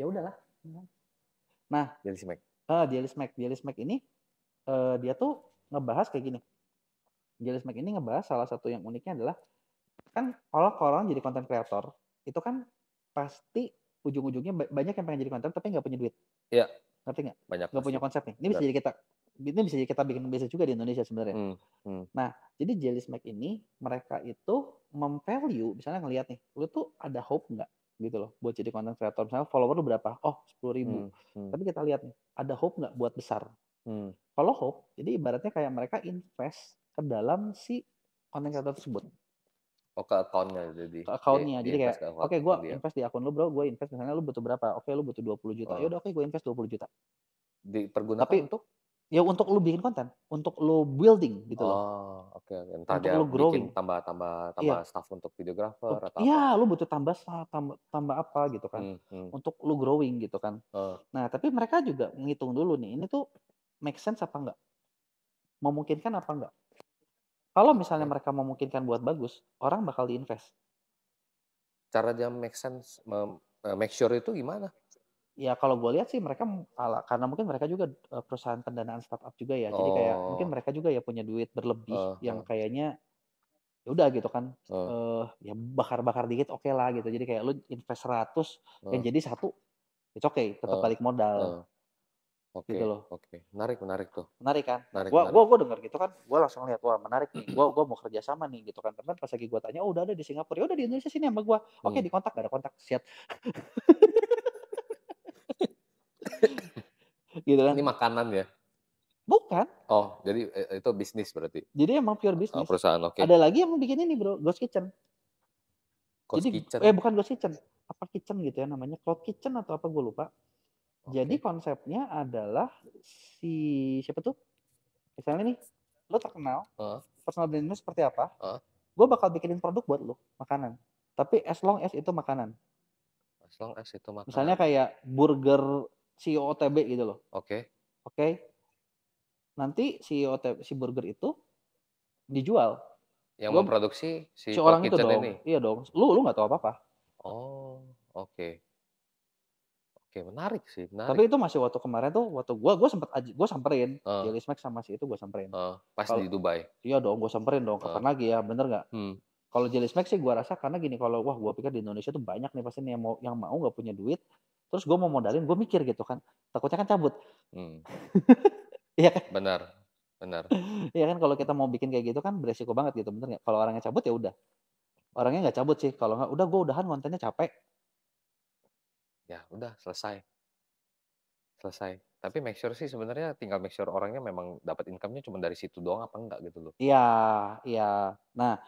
Ya udahlah. Nah, Jelly Smack ini dia tuh ngebahas kayak gini. Jelly Smack ini ngebahas salah satu yang uniknya adalah kan kalau orang jadi konten kreator itu kan pasti ujung-ujungnya banyak yang pengen jadi konten tapi nggak punya duit. Iya. Ngerti nggak? Banyak. Nggak punya konsep nih. Ini bisa jadi kita bikin bisnis juga di Indonesia sebenarnya. Nah, jadi Jelly Smack ini mereka itu memvalue, misalnya ngelihat nih, lu tuh ada hope nggak gitu loh buat jadi content creator. Misalnya follower lu berapa? Oh 10.000. Tapi kita lihat nih, ada hope nggak buat besar? Kalau hope, jadi ibaratnya kayak mereka invest ke dalam si content creator tersebut. Oh ke account-nya jadi. Ke account-nya. Jadi kayak, oke gue invest di akun lu bro, gue invest misalnya lu butuh berapa? Oke lu butuh 20 juta. Yaudah oke gue invest 20 juta. Dipergunakan tapi untuk? Ya untuk lu bikin konten, untuk lu building gitu loh. Oh, oke. Entah untuk dia lu growing. bikin tambah Iya. staff untuk videographer atau apa. Iya, lu butuh tambah apa gitu kan. Untuk lu growing gitu kan. Nah, tapi mereka juga menghitung dulu nih, ini tuh make sense apa enggak? Memungkinkan apa enggak? Kalau misalnya mereka memungkinkan buat bagus, orang bakal diinvest. Cara dia make sense, make sure itu gimana? Ya kalau gue lihat sih mereka karena mungkin mereka juga perusahaan pendanaan startup juga ya. Jadi kayak mungkin mereka juga ya punya duit berlebih yang kayaknya ya udah gitu kan. Ya bakar-bakar dikit oke lah gitu. Jadi kayak lu invest 100 yang jadi 1 it's okay, tetap balik modal. Oke, gitu loh. Oke. Menarik tuh. Menarik kan? Menarik. Gue denger gitu kan, gue langsung lihat wah menarik nih. Gue mau kerja sama nih gitu kan. Teman pas lagi gue tanya, oh udah ada di Singapura. Ya udah di Indonesia sini sama gue. Oke, di kontak, gak ada kontak, siap. gitu kan. Ini makanan ya? Bukan. Oh, jadi itu bisnis berarti? Jadi emang pure bisnis. Perusahaan, oke. Ada lagi yang bikin ini bro, Ghost Kitchen. Kitchen? Bukan Ghost Kitchen. Apa kitchen gitu ya namanya, Cloud Kitchen atau apa gue lupa. Jadi konsepnya adalah siapa tuh? Misalnya nih, lo terkenal, personal brandnya seperti apa? Gue bakal bikinin produk buat lo, makanan. Tapi as long as itu makanan. Misalnya kayak burger CEO OTB gitu loh. Oke. Nanti CEO si burger itu dijual. Yang memproduksi si orang itu dong. ini? Iya dong. Lu nggak tahu apa-apa. Oh, oke. Oke, menarik sih, menarik. Tapi itu masih waktu kemarin tuh, waktu gue samperin Jelly Smack sama si itu gue samperin. Pas di Dubai. Iya dong, gue samperin dong. Kapan lagi ya, bener nggak? Kalau Jelly Smack sih gue rasa karena gini, kalau wah gue pikir di Indonesia tuh banyak nih pasti nih yang mau nggak punya duit, terus gue mau modalin, gue mikir gitu kan, takutnya kan cabut. Iya kan? Benar. Iya kan, kalau kita mau bikin kayak gitu kan beresiko banget gitu, bener nggak? Kalau orangnya cabut ya udah. Orangnya nggak cabut sih, kalau nggak udah gue udahan kontennya capek. Ya udah selesai. Tapi make sure sih sebenarnya tinggal make sure orangnya memang dapat income-nya cuma dari situ doang apa enggak gitu loh. Iya. Nah,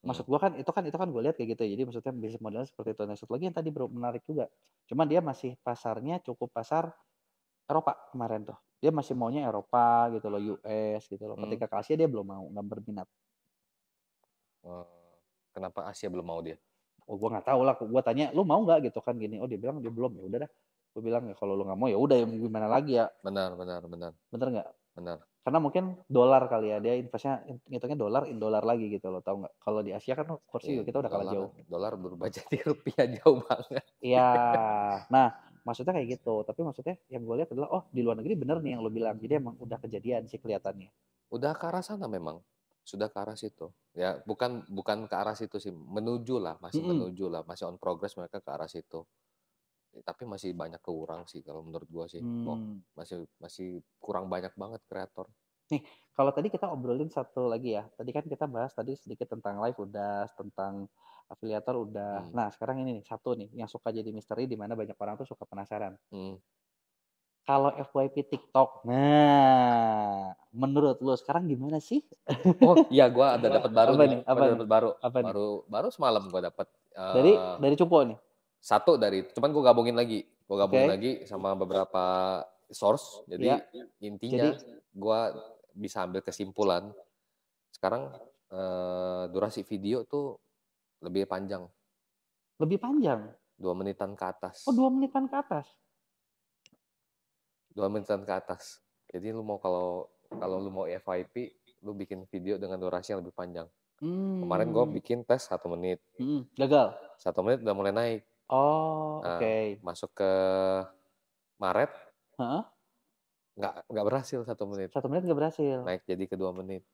maksud gue kan itu kan gue lihat kayak gitu. Jadi maksudnya bisnis modelnya seperti itu. Nah, satu lagi yang tadi bro menarik juga. Cuma dia masih pasarnya cukup pasar Eropa kemarin tuh. Dia masih maunya Eropa gitu loh, US gitu loh. Ketika ke Asia dia belum mau, nggak berminat. Kenapa Asia belum mau dia? Oh gue nggak tahu lah. Gue tanya, lu mau nggak gitu kan gini? Oh dia bilang dia belum. Ya udah dah. Gue bilang ya kalau lu nggak mau ya udah ya gimana lagi ya. Benar. Bener nggak? Benar. Karena mungkin dolar kali ya, dia investnya ngitungnya dolar in dolar lagi gitu loh, tahu nggak? Kalau di Asia kan kursi juga kita udah kalah jauh. Dolar berubah jadi rupiah jauh banget. Iya. Nah maksudnya kayak gitu. Tapi maksudnya yang gue lihat adalah oh di luar negeri bener nih yang lo bilang. Jadi emang udah kejadian sih kelihatannya. Udah ke arah sana memang. Sudah ke arah situ. Ya bukan ke arah situ sih, menuju lah, masih on progress mereka ke arah situ. Tapi masih banyak kurang sih kalau menurut gua sih. Masih kurang banyak banget kreator. Nih, kalau tadi kita obrolin satu lagi ya. Tadi kan kita bahas tadi sedikit tentang live udah, tentang afiliator udah. Nah, sekarang ini nih satu nih yang suka jadi misteri di mana banyak orang tuh suka penasaran. Kalau FYP TikTok, nah menurut lo sekarang gimana sih? Oh iya, gue ada dapat baru Apa nih. nih? Apa nih? Dapat baru. Apa nih? Baru semalam gue dapat. Dari Cupo nih. Satu dari, cuman gue gabungin lagi. Gue gabungin Oke. lagi sama beberapa source. Jadi Iya. intinya gue bisa ambil kesimpulan. Sekarang durasi video tuh lebih panjang. Lebih panjang. 2 menitan ke atas. Oh, 2 menitan ke atas. 2 menitan ke atas. Jadi lu mau kalau lu mau FYP, lu bikin video dengan durasi yang lebih panjang. Kemarin gue bikin tes 1 menit. Gagal. 1 menit udah mulai naik. Oh, Nah, oke. masuk ke Maret, Heeh. nggak berhasil 1 menit. 1 menit nggak berhasil. Naik jadi ke 2 menit.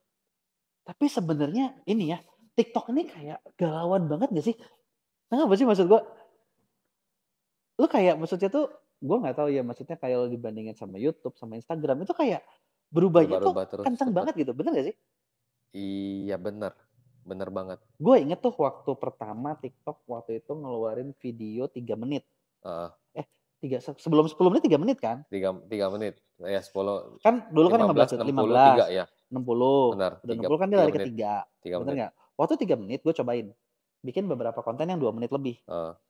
Tapi sebenarnya ini ya, TikTok ini kayak galauan banget gak sih? Nggak apa sih maksud gue? Lu kayak maksudnya tuh, gue nggak tahu ya maksudnya kayak lo dibandingin sama YouTube, sama Instagram itu kayak berubahnya tuh Terus kencang banget gitu, bener gak sih? Iya bener banget. Gue inget tuh waktu pertama TikTok waktu itu ngeluarin video 3 menit. Sebelum 10 menit 3 menit kan? 3 menit. Ya 10. Kan dulu kan 15 ya. 60. Benar. Udah 60 kan dia lari ke 3. 3 Bener menit. nggak? Waktu 3 menit gue cobain. Bikin beberapa konten yang 2 menit lebih.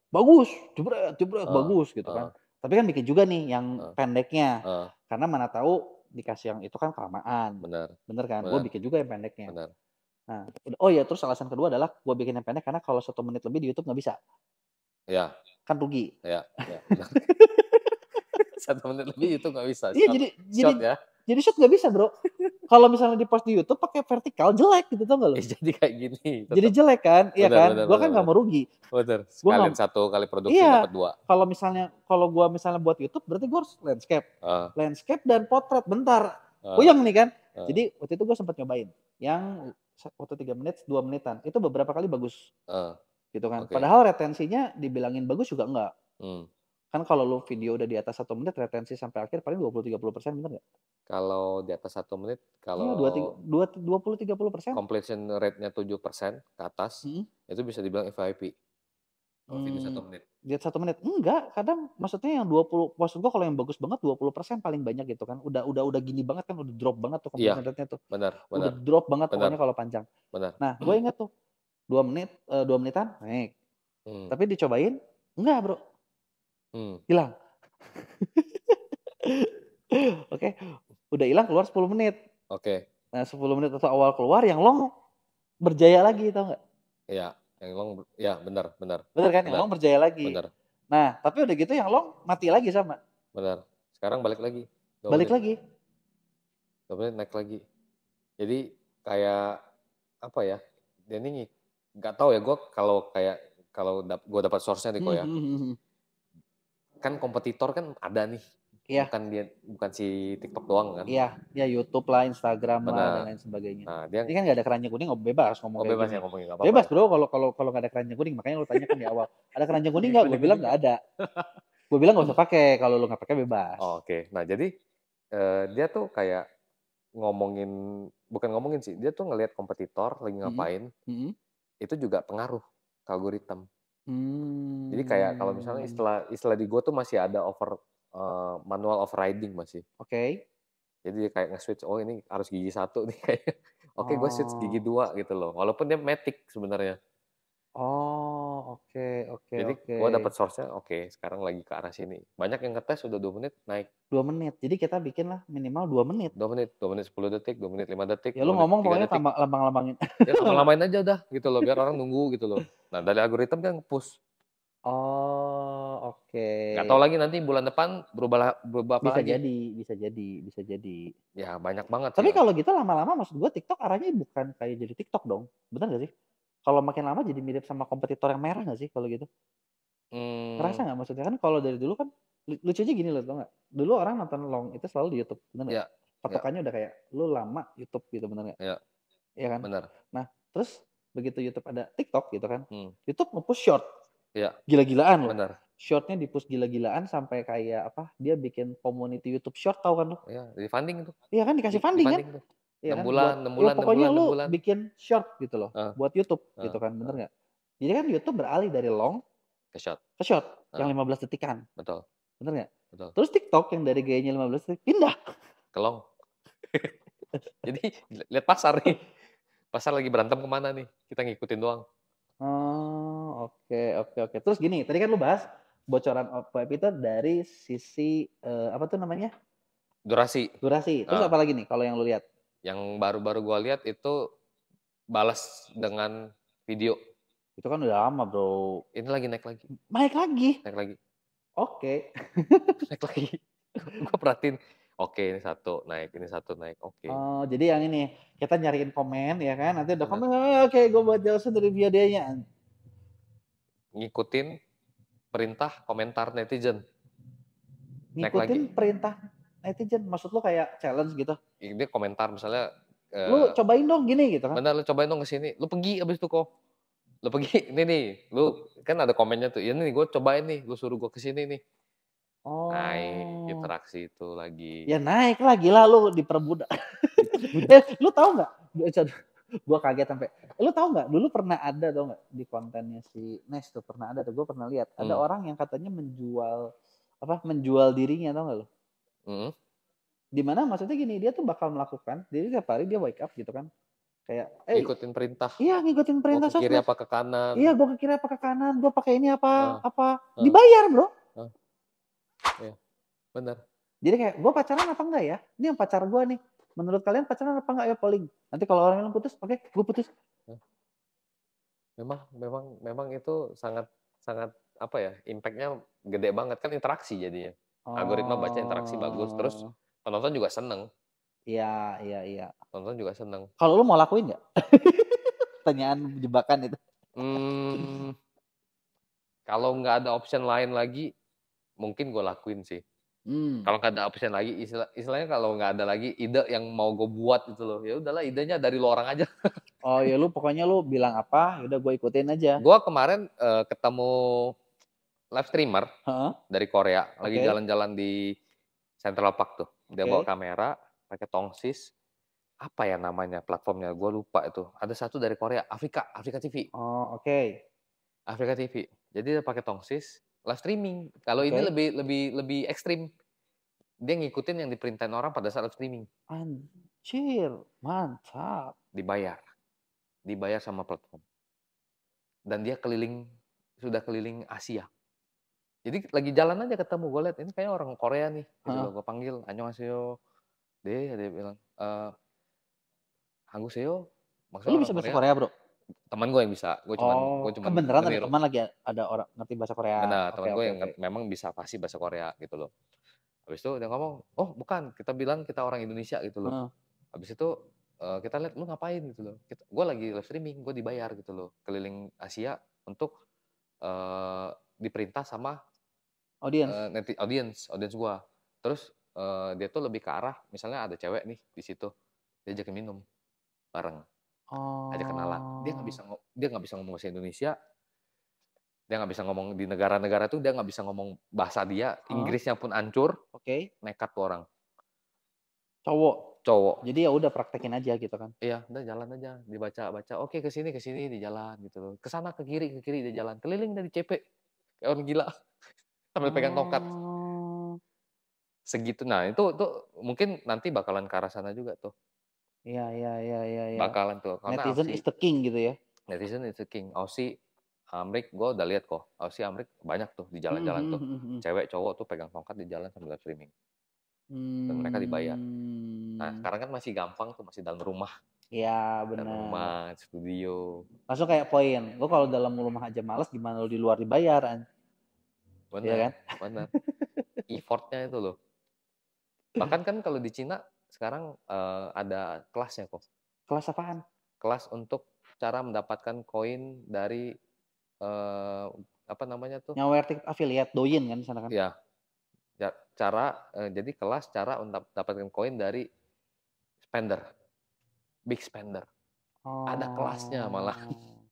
Bagus, jebret, bagus gitu kan. Tapi kan bikin juga nih yang pendeknya. Karena mana tahu dikasih yang itu kan kelamaan. Bener kan? Gue bikin juga yang pendeknya. Benar. Nah, oh iya terus alasan kedua adalah gue bikin yang pendek karena kalau 1 menit lebih di YouTube nggak bisa. Ya. Kan rugi. Ya. 1 menit lebih itu nggak bisa. Iya shot ya. Jadi shot nggak bisa bro. Kalau misalnya di post di YouTube pakai vertikal jelek gitu tau nggak lo? Jadi kayak gini. Jadi jelek kan, iya kan? Gue kan nggak mau rugi. Bener. Sekalian 1 kali produksi dapat 2. Kalau gue misalnya buat YouTube berarti gue harus landscape dan potret bentar. Puyeng nih kan. Jadi waktu itu gue sempat nyobain yang waktu 3 menit 2 menitan itu beberapa kali bagus. Gitu kan. Padahal retensinya dibilangin bagus juga enggak. Kan kalau lu video udah di atas 1 menit retensi sampai akhir paling 20-30% bener nggak? Kalau di atas 1 menit, kalau 20-30%. completion rate-nya 7% ke atas, itu bisa dibilang FYP. Kalau video 1 menit. Di atas 1 menit. Enggak, kadang maksudnya yang 20, maksud gua kalau yang bagus banget 20% paling banyak gitu kan. Udah gini banget kan, udah drop banget tuh completion rate-nya tuh. Benar. Udah drop banget pokoknya kalau panjang. Benar. Nah, gue ingat tuh 2 menitan naik. Tapi dicobain enggak, Bro. Hilang. Oke. Udah hilang keluar 10 menit. Oke. Nah 10 menit atau awal keluar yang long berjaya lagi tau gak? Iya. Yang long, ya benar. Bener kan? Yang long berjaya lagi. Benar. Nah tapi udah gitu yang long mati lagi sama. Benar. Sekarang balik lagi. Lagi. 2 menit naik lagi. Jadi kayak apa ya? Ini nggak tahu ya gue kalau gue dapat source-nya nih kok ya. Kan kompetitor kan ada nih. Iya. Bukan si TikTok doang kan. Iya, ya YouTube lah, Instagram lah dan lain sebagainya. Nah, ini kan nggak ada keranjang kuning, bebas ngomong kayak bebas gini. Ya ngomongin apa-apa. Bebas bro, kalau nggak ada keranjang kuning, makanya lo tanya kan di awal, ada keranjang kuning nggak? Gue bilang nggak ada. Gue bilang nggak usah pakai, kalau lo nggak pakai bebas. Oke. Nah jadi dia tuh kayak bukan ngomongin sih, dia tuh ngelihat kompetitor lagi ngapain, itu juga pengaruh ke algoritma. Jadi kayak kalau misalnya istilah di gue tuh masih ada manual overriding masih. Oke. Jadi kayak nge-switch, oh ini harus gigi 1 nih kayak. Oke, gue switch gigi 2 gitu loh. Walaupun dia matic sebenarnya. Oke. Jadi gue dapat source-nya, oke, sekarang lagi ke arah sini. Banyak yang ngetes udah 2 menit naik. 2 menit. Jadi kita bikin lah minimal 2 menit. 2 menit 10 detik, 2 menit 5 detik. Ya lu ngomong pokoknya lambang-lambangin. Ya lambang-lambangin aja udah gitu loh, biar orang nunggu gitu loh. Nah dari algoritma kan nge-push. Oke. Nggak tahu lagi nanti bulan depan berubah apa lagi. Bisa jadi. Ya banyak banget. Tapi kalau gitu lama-lama maksud gue TikTok arahnya bukan kayak jadi TikTok dong. Benar nggak sih? Kalau makin lama jadi mirip sama kompetitor yang merah nggak sih kalau gitu? Ngerasa nggak maksudnya kan kalau dari dulu kan lucunya gini loh tau nggak? Dulu orang nonton long itu selalu di YouTube, benar nggak? Patokannya udah kayak lu lama YouTube gitu, benar nggak? Iya kan? Benar. Nah terus begitu YouTube ada TikTok gitu kan, YouTube nge-push short. Iya. Gila-gilaan loh. Benar. Shortnya di-push gila-gilaan sampai kayak apa? Dia bikin community YouTube short, tahu kan lo? Iya, di funding itu. Iya kan dikasih funding kan? Iya 6 kan? bulan, 6 Ya bulan, 6 pokoknya bulan, 6 lu bulan. bikin short gitu loh, Heeh, buat YouTube gitu heeh, kan, bener heeh. nggak? Jadi kan YouTube beralih dari long Ke shot. ke short yang Heeh, 15 detikan, betul, bener nggak? betul. Terus TikTok yang dari gayanya 15 detik pindah. Ke long. Jadi lihat pasar nih. Pasar lagi berantem kemana nih, kita ngikutin doang. Oh, oke oke oke. Terus gini, tadi kan lu bahas bocoran web itu dari sisi, apa tuh namanya, Durasi. durasi. Terus Heeh, apa lagi nih kalau yang lu lihat? yang baru-baru gua lihat itu balas dengan video. Itu kan udah lama, Bro. Ini lagi naik lagi, Naik lagi? naik lagi, Oke. naik lagi. Gua perhatiin, oke ini satu naik, ini satu naik, oke. Oh, jadi yang ini, kita nyariin komen ya kan, nanti udah Bener. komen, oke gue buat jelasin dari videonya. Ngikutin perintah komentar netizen, naik lagi. Ngikutin perintah netizen, maksud lu kayak challenge gitu? Dia komentar misalnya, Lu cobain dong gini gitu kan? "Bener lu cobain dong ke sini." Lu pergi abis itu kok. Lu pergi, "Ini nih, lu," kan ada komennya tuh, "Ya nih gue cobain nih, lu suruh gue ke sini nih." Naik Oh, interaksi itu lagi, ya naik lah, gila lu diperbudak. diperbudak. Lu tahu nggak? Gua kaget sampai. Lu tahu nggak? Dulu pernah ada tau nggak di kontennya si Nes tuh pernah ada tuh. Gue pernah lihat. Ada Mmm, orang yang katanya menjual apa? Menjual dirinya tau nggak lu? mhm, Dimana maksudnya gini, dia tuh bakal melakukan. Jadi tiap hari dia wake up gitu kan. Kayak, ngikutin perintah, iya ngikutin mau perintah ke kiri sosmed. apa ke kanan, Iya, gue ke kiri apa ke kanan, gue pakai ini apa, heeh, apa. heeh, Dibayar bro. heeh, iya, bener. Jadi kayak, gue pacaran apa enggak ya? Ini yang pacar gue nih. Menurut kalian pacaran apa enggak ya polling? Nanti kalau orang bilang putus, oke, gue putus. Heeh, memang itu sangat sangat, apa ya, impact-nya gede banget, kan interaksi jadinya. Algoritma baca interaksi bagus, terus Oh, penonton juga seneng, iya, iya, iya. penonton juga seneng. Kalau lu mau lakuin nggak? Pertanyaan jebakan itu. Mmm, kalau nggak ada option lain lagi, mungkin gue lakuin sih. Hmm. Kalau nggak ada option lagi, istilahnya kalau nggak ada lagi ide yang mau gue buat gitu loh, ya udahlah idenya dari lu orang aja. Oh ya lu pokoknya lu bilang apa, ya udah gue ikutin aja. Gue kemarin, ketemu live streamer Heeh, dari Korea, lagi oke, jalan-jalan di Central Park tuh. Dia bawa oke. kamera, pakai tongsis, apa ya namanya platformnya, gue lupa itu. Ada satu dari Korea, Afrika TV, Oh, oke, Afrika TV. Jadi dia pakai tongsis, live streaming. Kalau ini oke. lebih lebih lebih ekstrim. Dia ngikutin yang diperintahin orang pada saat live streaming. Anjir, mantap. Dibayar, dibayar sama platform. Dan dia sudah keliling Asia. Jadi lagi jalan aja ketemu, gue lihat ini kayak orang Korea nih, gitu Heeh. loh. Gue panggil, "Annyeonghaseyo." Dia bilang, "Hangguseyo." Maksudnya Lu orang bisa bahasa Korea. Korea, Bro? Teman gue yang bisa, gue Oh, kan cuman beneran ada meniru. teman lagi ada orang ngerti bahasa Korea. Benar, Oke, teman gue oke, yang oke. memang bisa fasih bahasa Korea gitu loh. Habis itu dia ngomong, "Oh bukan, kita bilang kita orang Indonesia," gitu loh. Heeh. Habis itu, kita lihat, "Lu ngapain?" Gitu loh. Gue lagi live streaming, gue dibayar gitu loh, keliling Asia untuk, diperintah sama, Audience. audience gue. Terus, dia tuh lebih ke arah misalnya ada cewek nih di situ, diajakin minum bareng, ajak kenalan. Oh. Dia nggak bisa ngomong bahasa Indonesia, dia nggak bisa ngomong di negara-negara tuh, dia nggak bisa ngomong bahasa dia, Heeh, Inggrisnya pun hancur, oke. nekat tuh orang, Cowok. cowok. Jadi ya udah praktekin aja gitu kan. Iya, udah jalan aja, dibaca-baca, "Oke ke sini," di jalan gitu loh. Ke sana, ke kiri dia jalan, keliling dari CP, kayak orang gila, sambil pegang tongkat, Oh. segitu. Nah itu mungkin nanti bakalan ke arah sana juga tuh, Iya, iya, iya, iya, iya. bakalan tuh, karena Netizen is the king gitu ya. netizen is the king. Aussie, Amrik, gue udah lihat kok, Aussie, Amrik banyak tuh di Mhm, jalan-jalan mhm, tuh, mhm, mhm. cewek, cowok tuh pegang tongkat di jalan sambil live streaming, dan mereka dibayar. Nah Mmm. sekarang kan masih gampang tuh, masih Iya dalam bener. rumah, studio, Langsung kayak poin, lu kalau dalam rumah aja males gimana lu di luar dibayar iya bener, kan? bener, effort-nya itu loh. Bahkan kan kalau di Cina sekarang, ada kelasnya kok, Kelas apaan? kelas untuk cara mendapatkan koin dari, eee, apa namanya tuh, Nyawer affiliate, Douyin kan di sana kan? ya jadi kelas cara untuk dapatkan koin dari spender, big spender, ada kelasnya malah, Oh.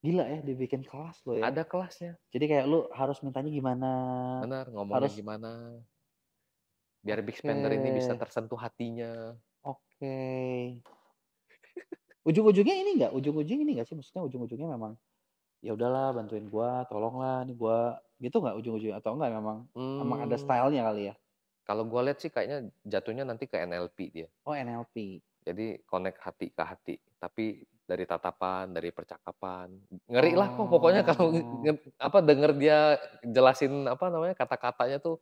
Gila ya dibikin kelas lo ya. ada kelasnya, Jadi kayak lu harus mintanya gimana, bener, ngomongnya harus gimana, Biar big spender ini bisa tersentuh hatinya. Oke. Ujung-ujungnya ini nggak sih? Maksudnya ujung-ujungnya memang, ya udahlah bantuin gua, tolonglah nih gua, gitu nggak ujung-ujungnya? Atau enggak emang ada Mmm, style-nya kali ya? kalau gue lihat sih kayaknya jatuhnya nanti ke NLP dia. Oh NLP. Jadi connect hati ke hati, tapi dari tatapan, dari percakapan. Ngeri lah kok pokoknya kalau Oh. denger dia jelasin apa namanya, kata-katanya tuh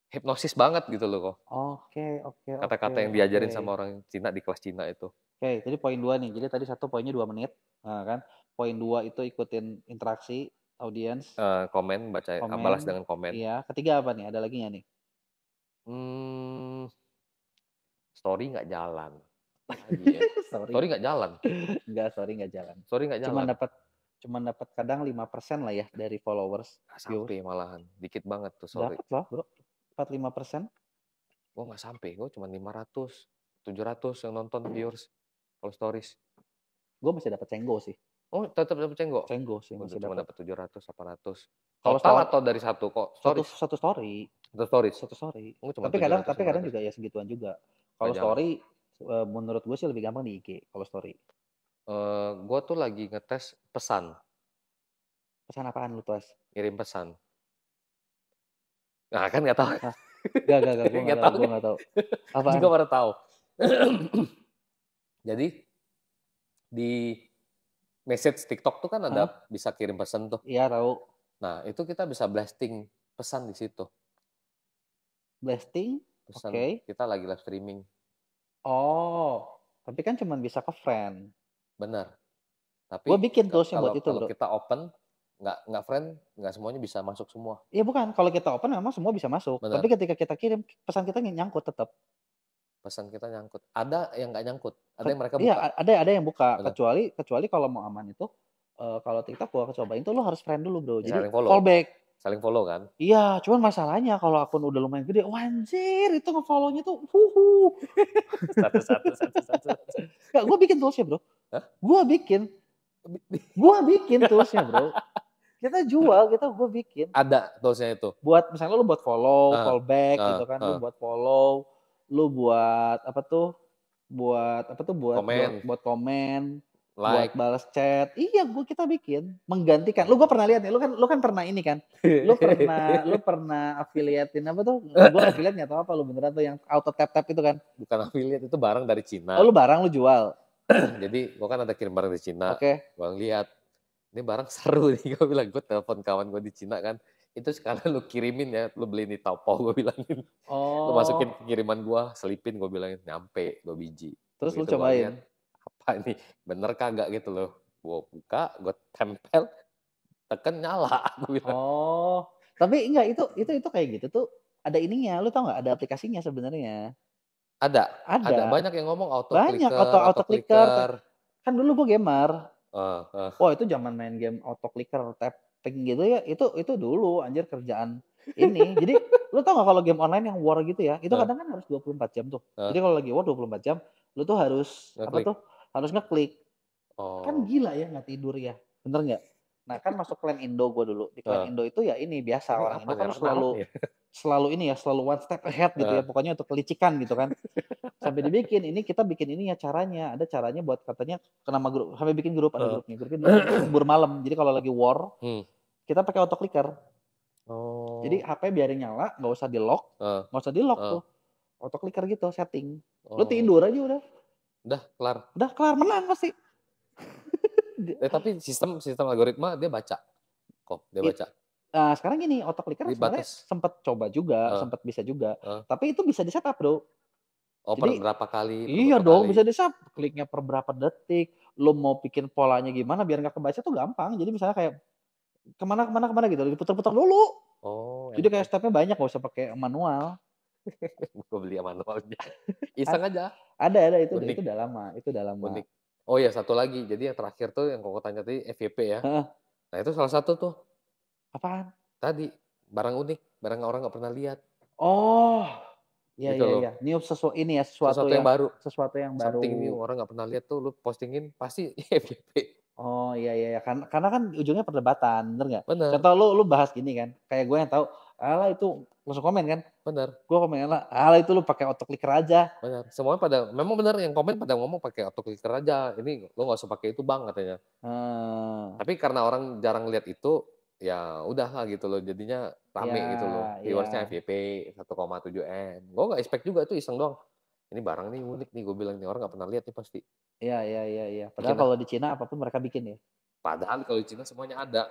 hipnosis banget gitu loh kok. Oke oke oke Kata-kata yang oke. diajarin sama orang Cina di kelas Cina itu. Oke, jadi poin 2 nih. Jadi tadi satu poinnya 2 menit, kan. Poin 2 itu ikutin interaksi audiens, Komen, balas komen. dengan komen. Iya, ketiga apa nih? Ada lagi nggak nih? Mmm, story nggak jalan. Apalagi ya? Sorry. Story nggak jalan Enggak, sorry nggak jalan. story nggak Cuman jalan. dapat cuman dapat kadang 5% lah ya dari followers, Nggak views. sampai malahan, dikit banget tuh story. Dapat loh, Bro. 4-5%. Gue nggak sampai, gue cuma 500, 700 yang nonton viewers kalau stories. Gue masih dapat cenggo sih. Oh, tetap dapat cenggok? Cenggo sih Udah masih cuma dapat. dapat 700, 800. Kalau Total story atau dari satu kok satu stories? satu story, Satu stories? satu story. Oh, cuma Tapi kadang 700, tapi kadang 500. juga ya segituan juga. Kalau Nggak jalan. story menurut gue sih lebih gampang di IG kalau story. Gue tuh lagi ngetes pesan, Pesan apaan lu, Tuas? ngirim pesan. Nah, kan nggak tahu. Hah? Gak, gue nggak Nggak tahu, tahu gue kan? nggak tahu. Juga Apaan? baru tahu. Jadi di message TikTok tuh kan Hah? ada bisa kirim pesan tuh. Iya tahu. Nah, itu kita bisa blasting pesan di situ. Blasting? Pesan Oke. kita lagi live streaming. Oh, tapi kan cuma bisa ke friend. Benar. Gue Tapi bikin toolsnya buat kalau itu, kalau bro. kita open, nggak friend, nggak semuanya bisa masuk semua. Iya bukan, kalau kita open memang semua bisa masuk. Tapi Benar. ketika kita kirim, pesan kita nyangkut tetap. Pesan kita nyangkut. Ada yang nggak nyangkut. Ada yang mereka Iya, buka. ada yang buka. Benar. Kecuali kalau mau aman itu, kalau TikTok gua cobain tuh lo harus friend dulu, bro. Ya, Jadi saling follow. fallback. Saling follow kan. Iya, cuman masalahnya kalau akun udah lumayan gede, wah anjir itu nge-follow-nya tuh, Satu. Nggak, gue bikin toolsnya, bro. Hah? Gue bikin toolsnya, bro. Kita jual, gue bikin. Ada toolsnya itu. Buat misalnya lu buat follow, fallback gitu kan, lu buat follow, lu buat apa tuh? Buat komen, like, buat balas chat. Iya, kita bikin menggantikan. Gue pernah lihat nih, lu kan pernah ini kan. Lu pernah affiliate-in apa tuh? Gue affiliate nggak tahu apa lu beneran tuh yang auto tap itu kan. Bukan affiliate, itu barang dari Cina. Oh, lu barang lu jual. Jadi gue kan ada kirim barang dari Cina. Oke. Gue lihat ini barang seru nih, gue bilang, gue telepon kawan gue di Cina kan, itu sekalian lu kirimin ya, lu beli di Taobao, gue bilangin. Lu masukin ke kiriman gue, selipin, gue bilangin, nyampe 2 biji. Terus lu Begitu gua cobain. lihat, apa nih, bener kagak gitu loh. Gue buka, gue tempel, tekan nyala, gue bilang. Oh, tapi enggak, itu kayak gitu tuh ada ininya, lu tau nggak? Ada aplikasinya sebenarnya. Ada banyak yang ngomong Banyak auto clicker. Kan dulu gue gamer. Heeh. Wah, itu zaman main game auto clicker, tapping gitu ya, itu dulu anjir kerjaan ini. Jadi lu tau nggak kalau game online yang war gitu ya, itu kadang kan harus 24 jam tuh. Jadi kalau lagi war 24 jam, lu tuh harus apa Ngeklik. tuh? Harus ngeklik. Kan Oh. gila ya nggak tidur ya, bener nggak? Nah kan masuk clan Indo gue dulu. Di clan Indo itu ya ini biasa, Ini orang apa Indo nih, kan anak Arab ya? selalu ini ya, selalu one step ahead gitu ya, pokoknya untuk kelicikan gitu kan. Sampai kita bikin ini ya caranya, ada caranya buat katanya ke nama grup, sampai bikin grup, ada grupnya. Grupnya dulu lembur malam. Jadi kalau lagi war, kita pakai auto clicker. Oh. Jadi HP biarin nyala, nggak usah di-lock, tuh. Auto clicker gitu setting. Lu tidur aja udah. Udah kelar, menang pasti. Tapi sistem algoritma dia baca. Dia baca. Nah, sekarang gini, auto clicker sebenarnya sempat coba juga, sempat bisa juga. Tapi itu bisa di-setup, bro. Jadi, per berapa kali? Iya dong, bisa di-setup. Kliknya per berapa detik. Lu mau bikin polanya gimana biar nggak kebaca tuh gampang. Jadi misalnya kayak kemana gitu, diputar-putar dulu. Jadi kayak stepnya banyak, nggak usah pakai manual. Gue beli manualnya. Iseng aja. Ada itu udah lama. Unik. Oh ya, satu lagi. Jadi yang terakhir tuh yang kau tanya tadi FYP ya. Nah itu salah satu tuh. Apaan? Tadi barang unik, barang orang nggak pernah lihat. Oh, iya. Ini sesuatu yang baru. Something ini orang nggak pernah lihat tuh, lu postingin pasti FYP. Oh iya. Karena kan ujungnya perdebatan, bener nggak? Bener. Contoh lu bahas gini kan, kayak gue yang tahu Alah itu langsung komen kan. Benar. Gue komen alah itu lu pakai autoclicker aja. Benar. Semuanya pada memang benar yang komen pada ngomong pakai autoclicker aja. Ini lo nggak usah pakai itu bang katanya. Tapi karena orang jarang lihat itu, ya udahlah gitu loh. Jadinya rame gitu loh. Viewersnya FYP 1,7 M. Gue nggak expect juga itu iseng doang. Ini barang nih unik nih gue bilang nih orang nggak pernah lihat nih pasti. Iya. Padahal kalau di Cina apapun mereka bikin ya. Padahal kalau di Cina semuanya ada.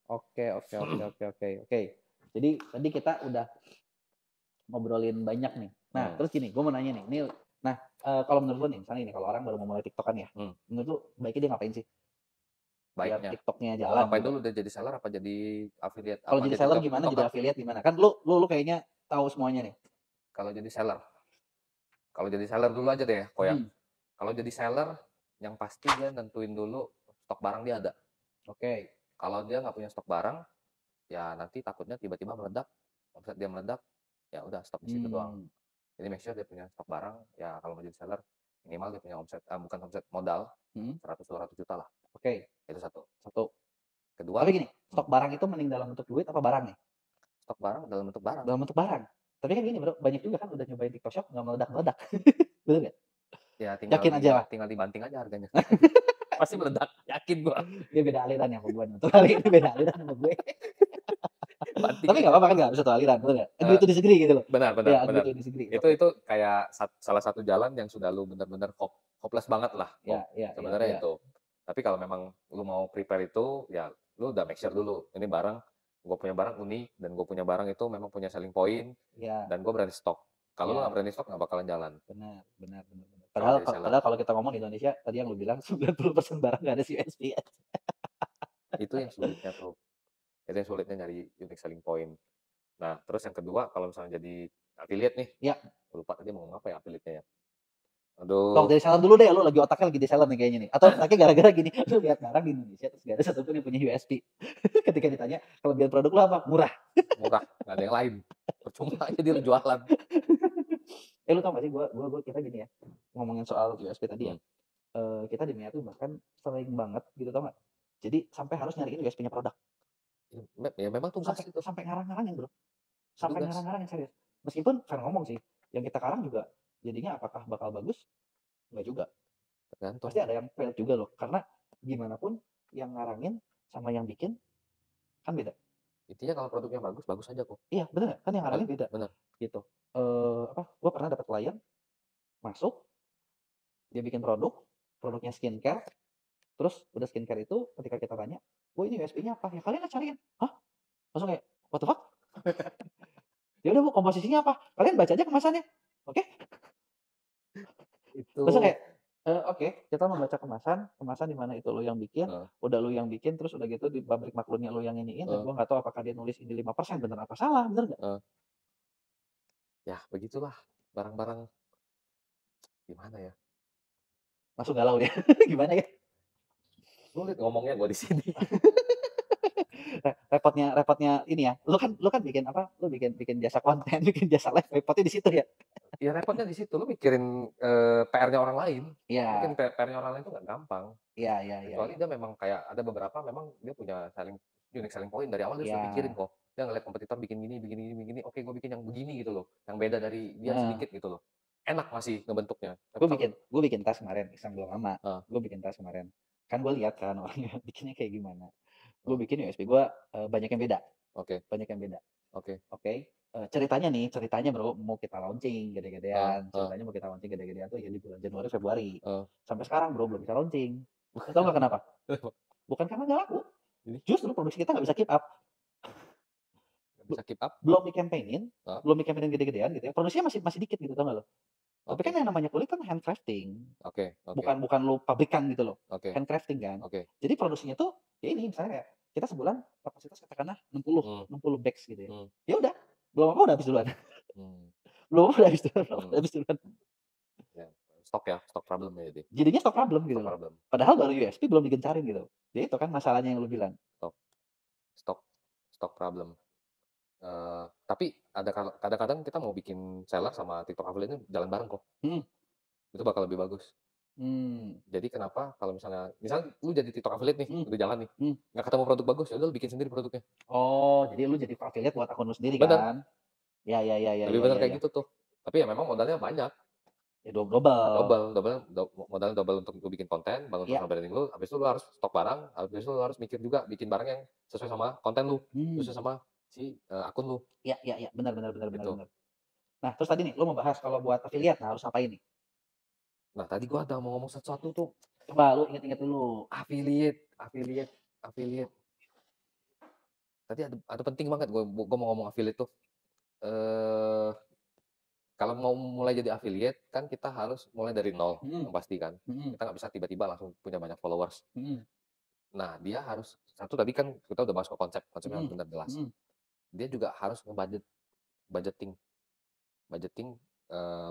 Oke. Jadi tadi kita udah ngobrolin banyak nih. Nah, terus gini, gue mau nanya nih. Kalau menurut lo nih, misalnya nih, kalau orang baru mau mulai TikTokan ya, menurut lo baiknya dia ngapain sih? Biar Baiknya. TikToknya jalan. Ngapain dulu udah jadi seller apa jadi affiliate? Kalau jadi seller gimana, jadi affiliate gimana? Kan lu kayaknya tahu semuanya nih. Kalau jadi seller dulu aja deh ya, Koyak. Kalau jadi seller, yang pasti dia nentuin dulu stok barang dia ada. Oke. Kalau dia nggak punya stok barang, ya nanti takutnya tiba-tiba meledak, omset dia meledak, ya udah stop di situ doang. Jadi make sure dia punya stok barang, ya kalau mau jadi seller minimal dia punya omset, bukan omset modal, 100-200 juta lah. Oke. Itu satu. Kedua. Tapi gini, stok barang itu mending dalam bentuk duit apa barang nih? Stok barang dalam bentuk barang. Dalam bentuk barang. Tapi kan gini bro, banyak juga kan udah nyobain TikTok Shop nggak meledak-meledak. Betul nggak? Ya tinggal dibanting aja harganya. Pasti meledak, yakin gua. Dia beda aliran ya sama gue. Tuh kali ini beda aliran sama gue. Tapi nggak apa-apa kan nggak satu aliran, betul nggak? Agree to disagree gitu loh. Benar. Itu kayak salah satu jalan yang sudah lu benar-benar hopeless banget lah. Sebenarnya itu. Tapi kalau memang lu mau prepare itu, ya lu udah make sure dulu. Ini barang, gue punya barang unik, dan gue punya barang itu memang punya selling point, dan gue berani stok. Kalau lu nggak berani stok, nggak bakalan jalan. Benar. Padahal kalau kita ngomong di Indonesia, tadi yang lu bilang 90% barang nggak ada USP. Itu yang sulitnya tuh. Itu yang sulitnya nyari unique selling point. Nah, terus yang kedua, kalau misalnya jadi affiliate nih. Ya. Lupa tadi mau ngomong apa ya affiliate-nya ya. Aduh. Kalau dari seller dulu deh, lu lagi otaknya lagi di seller nih kayaknya nih. Atau otaknya gara-gara gini, lu lihat barang di Indonesia terus gak ada satupun yang punya USP. Ketika ditanya kelebihan produk lu apa? Murah, nggak ada yang lain. Percuma aja dia jualan. Lu tau gak sih, kita gini ya, ngomongin soal USP tadi ya. Kita di Mea tuh bahkan sering banget gitu, tau gak? Jadi sampai harus nyariin USP-nya produk. Ya memang tuh sampai ngarang-ngarangin bro. Sampai ngarang-ngarangin serius. Meskipun fan ngomong sih, yang kita karang juga jadinya apakah bakal bagus? Enggak juga. Tergantung. Pasti ada yang fail juga loh. Karena gimana pun yang ngarangin sama yang bikin kan beda. Intinya kalau produknya bagus aja kok. Iya bener kan, yang ngarangin beda. Bener. Gitu. Gue pernah dapat klien masuk, dia bikin produknya skincare. Terus udah skincare itu ketika kita tanya, ini USP-nya apa? Ya kalian cariin. Hah? Langsung kayak, what the fuck? Ya udah Bu, komposisinya apa? Kalian baca aja kemasannya. Oke? Langsung kayak, oke, kita membaca kemasan di mana itu lo yang bikin, udah lo yang bikin, terus udah gitu di pabrik maklumnya lo yang iniin, dan gue nggak tahu apakah dia nulis ini 5% bener apa salah, bener nggak? Ya begitulah barang-barang, gimana ya? Masuk galau ya, gimana ya? Sulit ngomongnya gue di sini. repotnya ini ya, lu kan bikin apa? Lu bikin jasa konten, bikin jasa live, repotnya di situ ya. Ya repotnya di situ, lu mikirin PR-nya orang lain. Iya. Mungkin PR-nya orang lain itu nggak gampang. Iya. Kecuali dia memang kayak ada beberapa memang dia punya unique selling point dari awal dia sudah pikirin kok. Dia ngeliat kompetitor bikin gini, oke gue bikin yang begini gitu loh, yang beda dari dia sedikit gitu loh. Enak masih ngebentuknya. Gue bikin tas kemarin, belum lama. Gue bikin tas kemarin. Kan gue lihat kan orangnya bikinnya kayak gimana. Gue bikin USP gue banyak yang beda. Banyak yang beda. Oke. Ceritanya bro, mau kita launching gede-gedean. Ceritanya mau kita launching gede-gedean tuh ya di bulan Januari Februari. Sampai sekarang bro belum bisa launching. Tahu nggak kenapa? Bukan karena nggak laku. Justru produksi kita nggak bisa keep up. Belum di-campaignin, belum di-campaignin gede-gedean gitu ya. Produksinya masih dikit gitu, tau nggak lo? Tapi kan yang namanya kulit kan handcrafting. Bukan lo pabrikan gitu loh. Handcrafting kan. Jadi produksinya tuh ya ini misalnya kayak kita sebulan kapasitas katakanlah 60 bags gitu ya. Ya udah, belum apa udah habis duluan. Udah habis duluan. Ya, stok problem ya jadi. Jadinya stok problem gitu loh. Padahal baru USP belum digencarin gitu. Jadi itu kan masalahnya yang lu bilang. Stok problem. Tapi ada kadang-kadang kita mau bikin seller sama TikTok affiliate ini jalan bareng kok. Itu bakal lebih bagus. Jadi kenapa kalau misalnya lu jadi TikTok affiliate nih, udah jalan nih, nggak ketemu produk bagus, ya udah lu bikin sendiri produknya. Oh, jadi lu jadi affiliate buat akun lu sendiri Bener. kan? Ya, ya, ya, ya, Lebih ya, bener ya, kayak ya. gitu tuh. Tapi ya memang modalnya banyak. Ya double. Modalnya double untuk lu bikin konten, bangun Ya. personal branding lu, habis itu lu harus stok barang, habis itu lu harus mikir juga bikin barang yang sesuai sama konten lu, sesuai sama si akun lu. Ya, ya, ya, benar, benar, benar, benar, Gitu. benar. Nah, terus tadi nih, lu mau bahas kalau buat affiliate, nah harus apain nih? Nah, tadi gua ada mau ngomong sesuatu tuh. Coba lu inget-inget dulu. Affiliate. Tadi ada penting banget gua mau ngomong affiliate tuh. Kalau mau mulai jadi affiliate kan kita harus mulai dari nol, yang pasti kan. Kita nggak bisa tiba-tiba langsung punya banyak followers. Nah, dia harus satu tadi kan kita udah masuk ke konsepnya harus benar jelas. Dia juga harus budgeting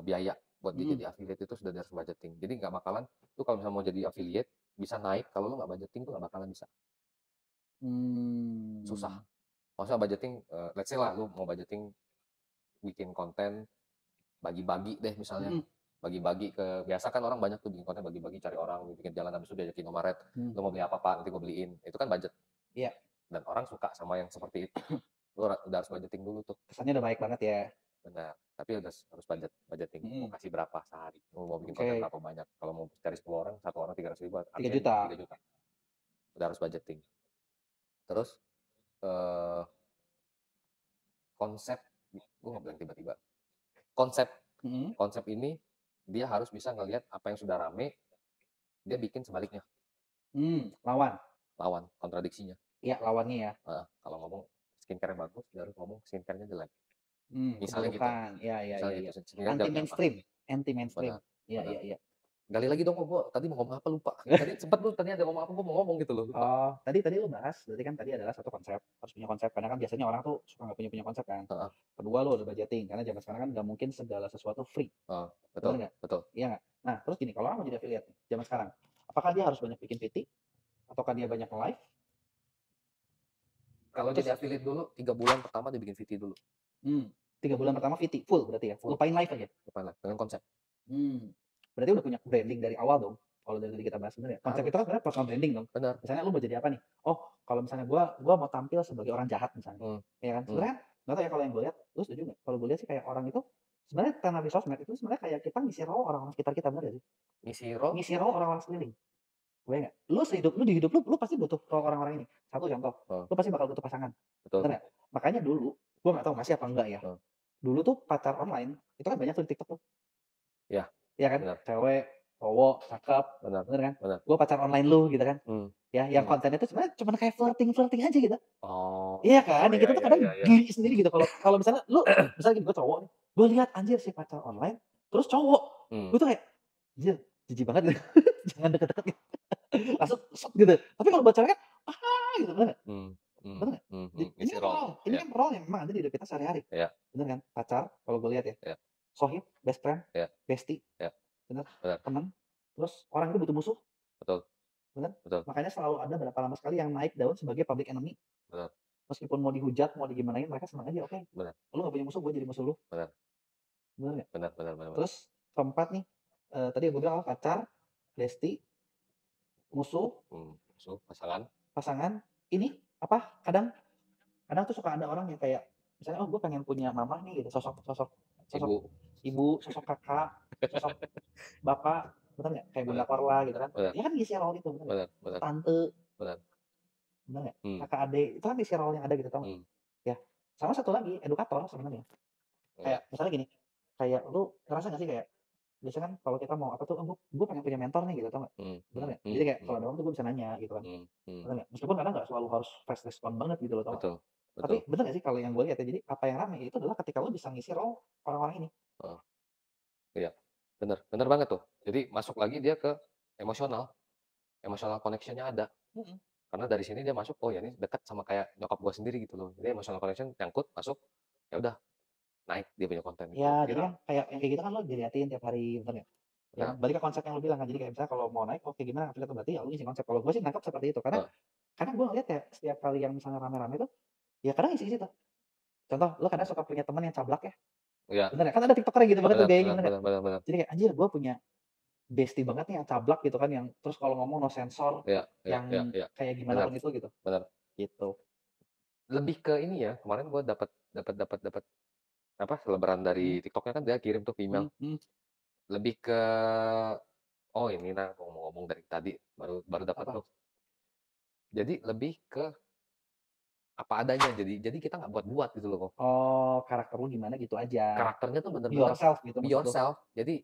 biaya buat dia jadi affiliate itu sudah harus budgeting. Jadi nggak bakalan tuh kalau misalnya mau jadi affiliate bisa naik kalau lu nggak budgeting tuh nggak bakalan bisa. Susah. Maksudnya budgeting, let's say lah lu mau budgeting bikin konten bagi-bagi deh misalnya. Bagi-bagi ke biasa kan orang banyak tuh bikin konten bagi-bagi cari orang bikin jalan habis itu diajakin Nomaret, lu mau beli apa Pak nanti gue beliin. Itu kan budget. Iya. Dan orang suka sama yang seperti itu. Lu udah harus budgeting dulu tuh. Kesannya udah baik banget ya. Benar. Tapi harus budgeting. Mau kasih berapa sehari? Mau bikin konten berapa banyak? Kalau mau cari 10 orang, 1 orang 300.000, 3 juta. 3 juta. Udah harus budgeting. Terus konsep, gue nggak bilang tiba-tiba. Konsep ini dia harus bisa ngelihat apa yang sudah rame, dia bikin sebaliknya. Lawan, kontradiksinya. Iya, lawannya ya. Kalau ngomong skincare yang bagus, dia harus ngomong skincare-nya jelek. Misalnya gitu. Iya, iya, iya. Anti mainstream. Iya. Gali lagi dong, gue tadi mau ngomong apa lupa. Tadi sempat lu tadi ada ngomong apa, gue mau ngomong gitu loh. Lupa. Oh, tadi lu bahas, berarti kan tadi adalah satu konsep, harus punya konsep. Karena kan biasanya orang tuh suka nggak punya konsep kan. Kedua lu ada budgeting, karena zaman sekarang kan nggak mungkin segala sesuatu free. Betul nggak? Betul. Iya nggak? Nah, terus gini, kalau orang mau jadi affiliate zaman sekarang, apakah dia harus banyak bikin PT? Ataukah dia banyak live? Kalau jadi affiliate dulu, 3 bulan pertama dia bikin VT dulu. 3 bulan pertama VT, full berarti ya? Lupain live aja? Lupain live, dengan konsep. Berarti udah punya branding dari awal dong, kalau dari kita bahas sebenarnya. Konsep itu kan sebenarnya personal branding dong. Benar. Misalnya lu mau jadi apa nih? Oh, kalau misalnya gua mau tampil sebagai orang jahat misalnya. Ya kan? Sebenarnya nggak tahu ya kalau yang gue lihat, lu setuju nggak? Kalau gue lihat sih kayak orang itu sebenarnya karena di sosmed itu sebenarnya kayak kita ngisi role orang-orang sekitar kita, benar gak sih? Ngisi role orang-orang sekeliling. Gue nggak? Lu di hidup lu pasti butuh role orang-orang ini. Satu contoh, lu pasti bakal butuh pasangan. Betul nggak? Makanya dulu, gue nggak tahu masih apa enggak ya. Dulu tuh pacar online itu kan banyak tuh di TikTok tuh. Iya. Iya kan? Benar. Cewek, cowok, cakep, benar kan? Gue pacar online lu gitu kan? Ya, yang kontennya itu sebenarnya cuma kayak flirting aja gitu. Iya kan? Yang kita tuh kadang geli sendiri gitu. Kalau misalnya lu, misalnya gue cowok nih, gue lihat anjir si pacar online, terus cowok, gue tuh kayak, anjir, jijik banget gitu. Jangan deket-deket gitu. Langsung shot gitu. Tapi kalau buat cewek kan, gitu bener nggak? Bener nggak? Ini kan role yang memang ada di hidup kita sehari-hari. Bener kan? Pacar, kalau gue lihat ya. Sohib, best friend, bestie, bener, teman. Terus orang itu butuh musuh. Betul. Makanya selalu ada berapa lama sekali yang naik daun sebagai public enemy. Betul. Meskipun mau dihujat, mau digimanain, mereka senang aja, oke. Benar. Lu gak punya musuh, gue jadi musuh lu. Benar nggak? Benar. Terus keempat nih, tadi gue bilang pacar, bestie, musuh, pasangan. Ini apa? Kadang tuh suka ada orang yang kayak, misalnya, oh gue pengen punya mama nih gitu, sosok ibu, sosok kakak, sosok bapak, bener nggak? Kayak Bunda Korla gitu kan? Dia kan ngisi role itu, bener. Tante, bener nggak? Kakak adik, itu kan ngisi role yang ada gitu, tau nggak? Ya, sama satu lagi, edukator sebenarnya. Kayak misalnya gini, kayak lu ngerasa nggak sih kayak biasanya kan kalau kita mau apa tuh, gue pengen punya mentor nih gitu, tau nggak? Bener nggak? Jadi kayak kalau ada orang tuh gue bisa nanya gitu kan, bener nggak? Meskipun kadang nggak selalu harus fast respon banget gitu loh, tau nggak? Tapi bener nggak sih kalau yang gue lihat ya, jadi apa yang rame itu adalah ketika lo bisa ngisi role orang-orang ini. Iya, bener banget tuh. Jadi masuk lagi dia ke emosional connection-nya ada. Karena dari sini dia masuk, oh ya ini dekat sama kayak nyokap gue sendiri gitu loh. Jadi emotional connection nyangkut masuk, ya udah naik dia punya konten. Ya, jadi kan kayak yang kayak gitu kan lo diliatin tiap hari, bener nggak? Ya, balik ke konsep yang lo bilang kan. Jadi kayak misalnya kalau mau naik, oke gimana affiliate berarti ya lo ngisi konsep. Kalau gue sih nangkap seperti itu, karena gue ngeliat ya setiap kali yang misalnya rame-rame tuh, ya kadang isi tuh. Contoh, lo kadang suka punya teman yang cablak ya. Iya. Bener ya? Kan ada tiktoker gitu banget tuh gayanya, bener nggak? Jadi kayak anjir gue punya bestie banget nih yang cablak gitu kan, yang terus kalau ngomong no sensor, Iya, iya, yang iya, iya. kayak gimana Benar, pun itu gitu. benar. Gitu. Lebih ke ini ya, kemarin gue dapat apa selebaran Hmm, dari TikToknya kan dia kirim tuh email. hmm, hmm. Lebih ke oh ini nah ngomong-ngomong dari tadi baru baru dapat Apa? tuh. Jadi lebih ke apa adanya. Jadi kita nggak buat-buat gitu loh kok. Oh, karakter lu gimana gitu aja. Karakternya tuh Be bener-bener yourself gitu be maksud lu? yourself. Jadi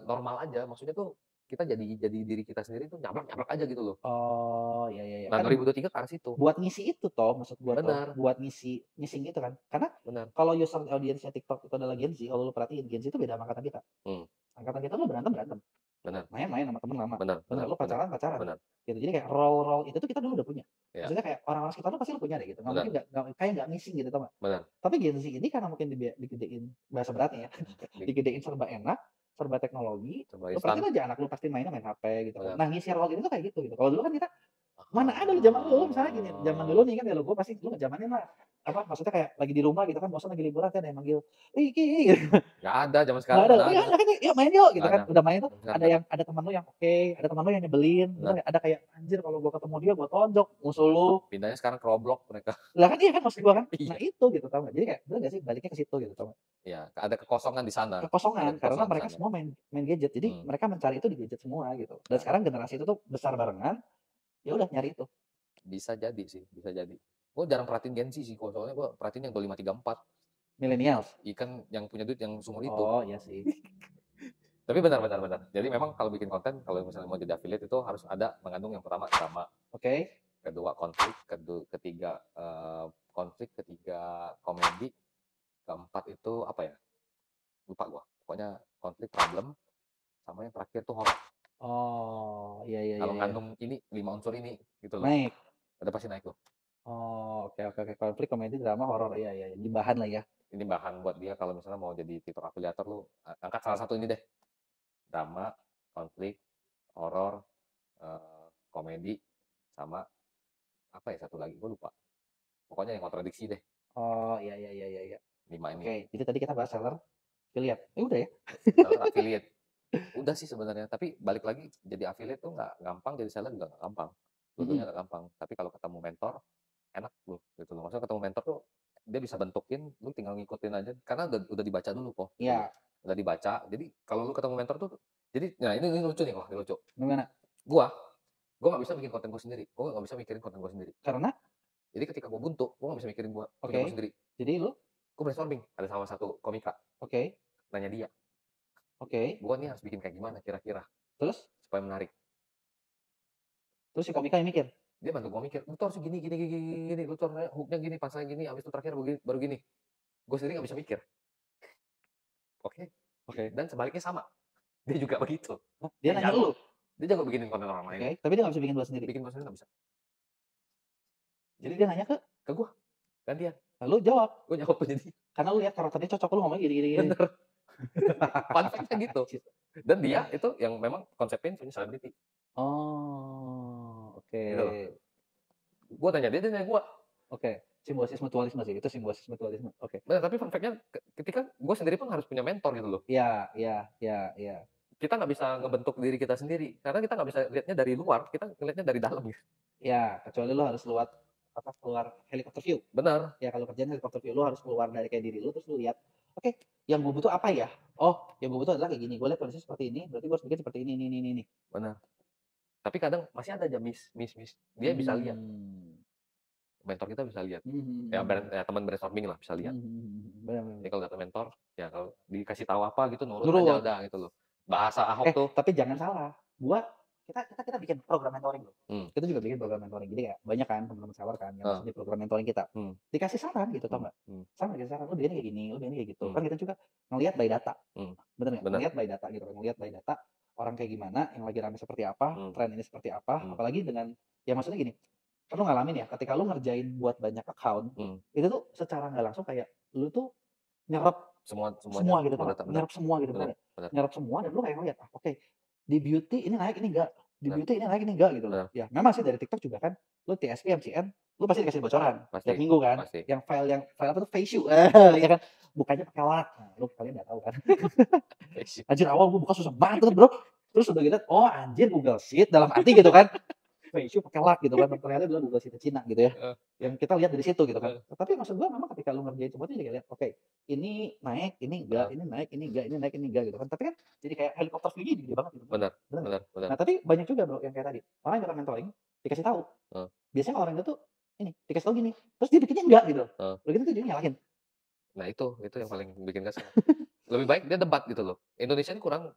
normal aja. Maksudnya tuh kita jadi diri kita sendiri tuh nyablak-nyablak aja gitu loh. Oh, ya ya ya. Nah Kan 2023 ke arah situ. buat ngisi itu toh, maksud gua toh, Benar, buat ngisi ngisi gitu kan. Karena benar. kalau user audiensnya TikTok itu adalah Gen Z, kalau lu perhatiin Gen Z itu beda sama angkatan kita. Hmm, Angkatan kita lu berantem berantem, benar, main-main sama temen lama, benar, bener benar, lu benar, pacaran pacaran, benar. gitu. Jadi kayak role-role itu tuh kita dulu udah punya. Ya, Maksudnya kayak orang-orang sekitar lu pasti lu punya deh gitu. Nggak mungkin benar, nggak kayak nggak missing gitu tau nggak? benar. Tapi Gen Z ini karena mungkin digedein bahasa beratnya ya, Di, digedein serba enak, serba teknologi. coba Lu perhatiin instan. aja anak lu pasti mainnya main HP gitu kan. Benar. Nah ngisi role itu tuh kayak gitu gitu. Kalau dulu kan kita mana ada lu zaman dulu misalnya gini, zaman dulu Ah, nih kan ya lu gue pasti lu ngejamanin lah apa maksudnya kayak lagi di rumah gitu kan, bosan lagi liburan kan ada yang manggil, "Ih, Ki," gitu. nggak ada zaman Nggak sekarang ada, mana "Iya, ada, ayo kan, yuk main yuk," gitu nggak kan. ada. Udah main tuh Zaman sekarang ada nggak ada. yang ada teman lu yang oke, ada teman lu yang nyebelin, Benar. ada kayak, "Anjir kalau gua ketemu dia gua tonjok musuh lu." Pindahnya sekarang ke Roblox mereka. Lah kan iya kan maksud gua kan. Nah Iya. itu gitu tau nggak. Jadi kayak bener nggak sih baliknya ke situ gitu tau nggak. Iya, ada kekosongan di sana. Ada Kekosongan karena kekosongan di mereka sana. semua main main gadget. Jadi Hmm. mereka mencari itu di gadget semua gitu. Dan Nah, sekarang generasi itu tuh besar barengan, ya udah nyari itu. bisa jadi sih, bisa jadi. Gue jarang perhatiin Gen Z sih, soalnya gue perhatiin yang 2534. Millennials. Ikan yang punya duit yang sumur itu. Oh iya sih. Tapi benar, benar, benar. Jadi memang kalau bikin konten, kalau misalnya mau jadi affiliate itu harus ada mengandung yang pertama drama, Oke. kedua konflik, ketiga konflik, ketiga komedi, keempat itu apa ya? Lupa gua. Pokoknya konflik, problem, sama yang terakhir tuh horor. Oh, iya iya iya Kalau iya. ngandung ini 5 unsur ini gitu loh. Naik. Ada pasti naik tuh. Oh, oke oke oke. Konflik, komedi, drama, horor. Iya iya iya. Di bahan lah ya. Ini bahan buat dia kalau misalnya mau jadi TikTok afiliator lu angkat salah satu ini deh. Drama, konflik, horor, komedi, sama apa ya satu lagi gue lupa. Pokoknya yang kontradiksi deh. Oh, iya iya iya iya iya. 5 ini. Oke, jadi tadi kita bahas seller, affiliate. Udah ya. Seller affiliate. Udah sih sebenarnya, tapi balik lagi jadi affiliate tuh nggak gampang, jadi seller juga nggak gampang. Dulunya nggak gampang, tapi kalau ketemu mentor enak loh gitu loh. Maksudnya ketemu mentor tuh dia bisa bentukin, lu tinggal ngikutin aja karena udah dibaca dulu kok gitu loh. Iya. Udah dibaca. Jadi kalau lu ketemu mentor tuh jadi nah ini lucu nih kok, ini lucu. Gimana? Gua gua nggak bisa bikin konten gua sendiri. Gua nggak bisa mikirin konten gua sendiri. Karena Jadi ketika gua buntu, gua nggak bisa mikirin konten oke. gua sendiri. Jadi lu Gua brainstorming ada sama satu komika, oke. nanya dia, Oke. gua nih harus bikin kayak gimana kira-kira Terus supaya menarik. terus si komika yang mikir. Dia bantu gue mikir, lu tuh harus gini, gini, gini, gini, lu tuh harusnya hooknya gini, pasnya gini, abis itu terakhir baru gini. Gue sendiri gak bisa mikir. Oke. Oke. Dan sebaliknya sama. Dia juga begitu. Dia nanya lu. Dia jago bikinin konten orang lain. Oke. Tapi dia nggak bisa bikin buat sendiri. Bikin konten gak bisa. Jadi dia nanya ke gue. Gantian. lu jawab. Gue jawab tuh jadi. Karena lu lihat karakternya cocok, lu ngomong gini gini gini. Bener. Fun fact-nya gitu. Dan dia itu yang memang konsepnya punya selebriti. Oh, oke. Gitu. Gue tanya dia nanya gue. Oke. Simbiosis mutualisme sih, itu simbiosis mutualisme. Oke. Bener, tapi fun fact-nya ketika gue sendiri pun harus punya mentor gitu loh. Iya, iya, iya, iya. Kita nggak bisa ngebentuk diri kita sendiri karena kita nggak bisa lihatnya dari luar, kita ngelihatnya dari dalam gitu. Ya, kecuali lu harus keluar helikopter view. Benar. Ya kalau kerjaan helikopter view lu harus keluar dari kayak diri lu terus lu lihat, oke, yang gue butuh apa ya? Oh, yang gue butuh adalah kayak gini. Gue lihat kondisi seperti ini, berarti gue harus bikin seperti ini. Benar. Tapi kadang masih ada aja miss. Dia bisa lihat. Mentor kita bisa lihat. Ya teman brainstorming lah bisa lihat. Benar. Jadi kalau data mentor, ya kalau dikasih tahu apa gitu nurut Nurut. aja udah gitu loh. Bahasa Ahok tuh. Tapi jangan salah. Kita bikin program mentoring loh. Kita juga bikin program mentoring. Jadi kayak banyak kan teman-teman seller kan yang masuk di program mentoring kita. Dikasih saran gitu tau nggak? Sama dikasih saran, lu bikin kayak gini, lu bikin kayak gitu. Kan kita juga ngelihat by data. Bener nggak? Ngelihat by data gitu. Ngelihat by data orang kayak gimana, yang lagi rame seperti apa, tren ini seperti apa. Apalagi dengan, ya maksudnya gini, kan lu ngalamin ya, ketika lu ngerjain buat banyak account, itu tuh secara nggak langsung kayak lu tuh nyerap semua gitu kan, nyerap semua gitu kan, nyerap semua dan lu kayak ngeliat, oke, di beauty ini naik ini enggak, di beauty ini naik ini enggak gitu loh. Ya memang sih dari TikTok juga kan, lu TSP MCN, lu pasti dikasih bocoran tiap minggu kan, yang file apa tuh face you, ya kan, bukanya pakai lock, nah, lu kalian nggak tahu kan. Anjir awal gue buka susah banget bro, Terus udah gitu, oh anjir Google Sheet dalam arti gitu kan. Ratio pakai luck gitu kan. Ternyata dulu Google Sheet Cina gitu ya. Yang kita lihat dari situ gitu kan. Tapi maksud gua memang ketika lu ngerjain semuanya jadi lihat, oke, ini naik, ini enggak, ini naik, ini enggak, ini naik, ini enggak gitu kan. Tapi kan jadi kayak helikopter tinggi gede banget gitu. Benar. Nah, tapi banyak juga bro yang kayak tadi. Orang yang ikutan mentoring dikasih tahu. Biasanya orang itu tuh ini dikasih tahu gini, terus dia bikinnya enggak gitu. Begitu tuh jadi nyalahin. Nah itu yang paling bikin kesel. Lebih baik dia debat gitu loh. Indonesia ini kurang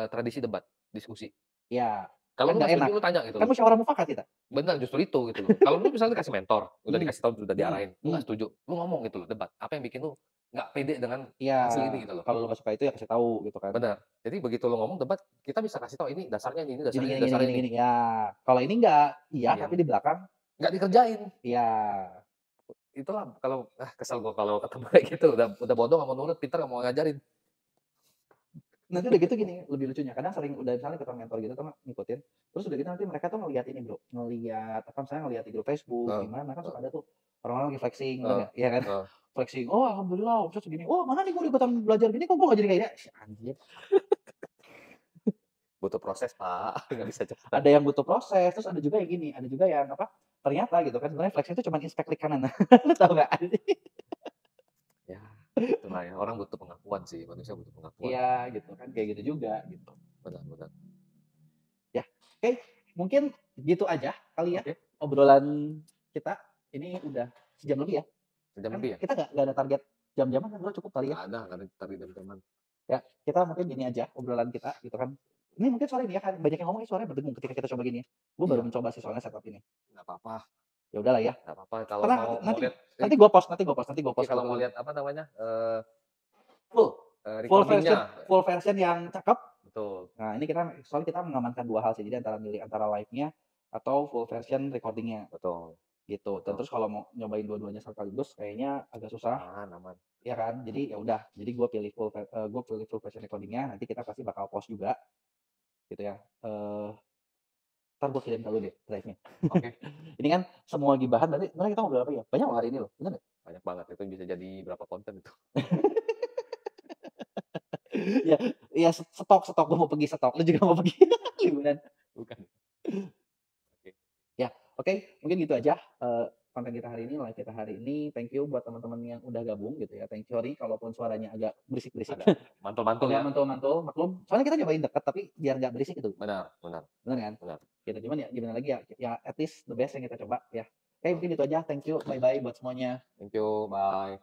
tradisi debat, diskusi. Iya. Kalau Kan lu nggak enak. lu tanya gitu. Kan musyawarah mufakat kita. Benar, justru itu gitu loh. Kalau lu misalnya dikasih mentor, udah dikasih tahu, udah diarahin, lu nggak setuju, lu ngomong gitu loh, debat. Apa yang bikin lu nggak pede dengan hasil ini gitu loh. Kalau lu nggak suka itu ya kasih tahu gitu kan. Benar. Jadi begitu lu ngomong debat, kita bisa kasih tahu ini dasarnya ini, dasarnya gini. Ya, kalau ini enggak, iya tapi di belakang nggak dikerjain. Iya. Itulah kalau kesel gua kalau ketemu kayak gitu, udah bodoh nggak mau nurut, pintar nggak mau ngajarin. Nanti udah gitu gini, lebih lucunya kadang sering udah misalnya ketemu mentor gitu kan ngikutin, terus udah gitu nanti mereka tuh ngelihat ini bro, ngelihat apa misalnya ngelihat di grup Facebook gimana kan suka ada tuh orang-orang lagi flexing, ya kan? Flexing, oh alhamdulillah, terus segini, oh mana nih gue ikutan belajar gini kok gue gak jadi kayak dia, anjir. Butuh proses pak, nggak bisa cepat. Ada yang butuh proses, terus ada juga yang gini, ada juga yang apa? Ternyata gitu kan sebenarnya flexing itu cuma inspect klik kanan, lu tahu nggak? Ya, itulah ya orang butuh pengakuan sih, manusia butuh pengakuan. Iya gitu kan, kayak gitu juga gitu. Benar. Ya, oke, mungkin gitu aja kali ya obrolan kita. Ini udah sejam lebih ya. Sejam lebih ya? Kita nggak ada target jam-jaman kan bro, cukup kali ya. Nggak ada target jam-jaman. Ya, kita mungkin gini aja obrolan kita gitu kan. Ini mungkin suara ini ya kan banyak yang ngomongin suaranya berdengung ketika kita coba gini ya. Gue baru mencoba sih soalnya setup ini. Nggak apa-apa. Ya udahlah ya. Nggak apa-apa kalau mau lihat. Nanti gue post. Kalau mau lihat apa namanya full version yang cakep. Betul. Nah ini soalnya kita mengamankan dua hal sih, jadi antara live-nya atau full version recordingnya. Betul. Gitu. Dan terus kalau mau nyobain dua-duanya sekaligus kayaknya agak susah. Aman. Ya kan, jadi ya udah. Jadi gue pilih full version recordingnya. Nanti kita pasti bakal post juga, gitu ya. Ntar gue kirim ke lu deh drive-nya. Oke. Ini kan semua gibahan, berarti sebenarnya kita ngobrol apa ya? Banyak loh hari ini loh, bener nggak? Banyak banget, itu bisa jadi berapa konten itu. ya stok gue mau pergi stok, lu juga mau pergi liburan. Bukan. Ya, oke, mungkin gitu aja konten kita hari ini, live kita hari ini. Thank you buat teman-teman yang udah gabung gitu ya. Thank you, sorry kalaupun suaranya agak berisik-berisik. Mantul-mantul ya. Mantul, maklum. Soalnya kita nyobain dekat tapi biar nggak berisik itu. Benar kan? Benar. Gitu, cuman ya gimana lagi ya at least the best yang kita coba ya. Oke, mungkin itu aja. Thank you, bye-bye buat semuanya. Thank you, bye.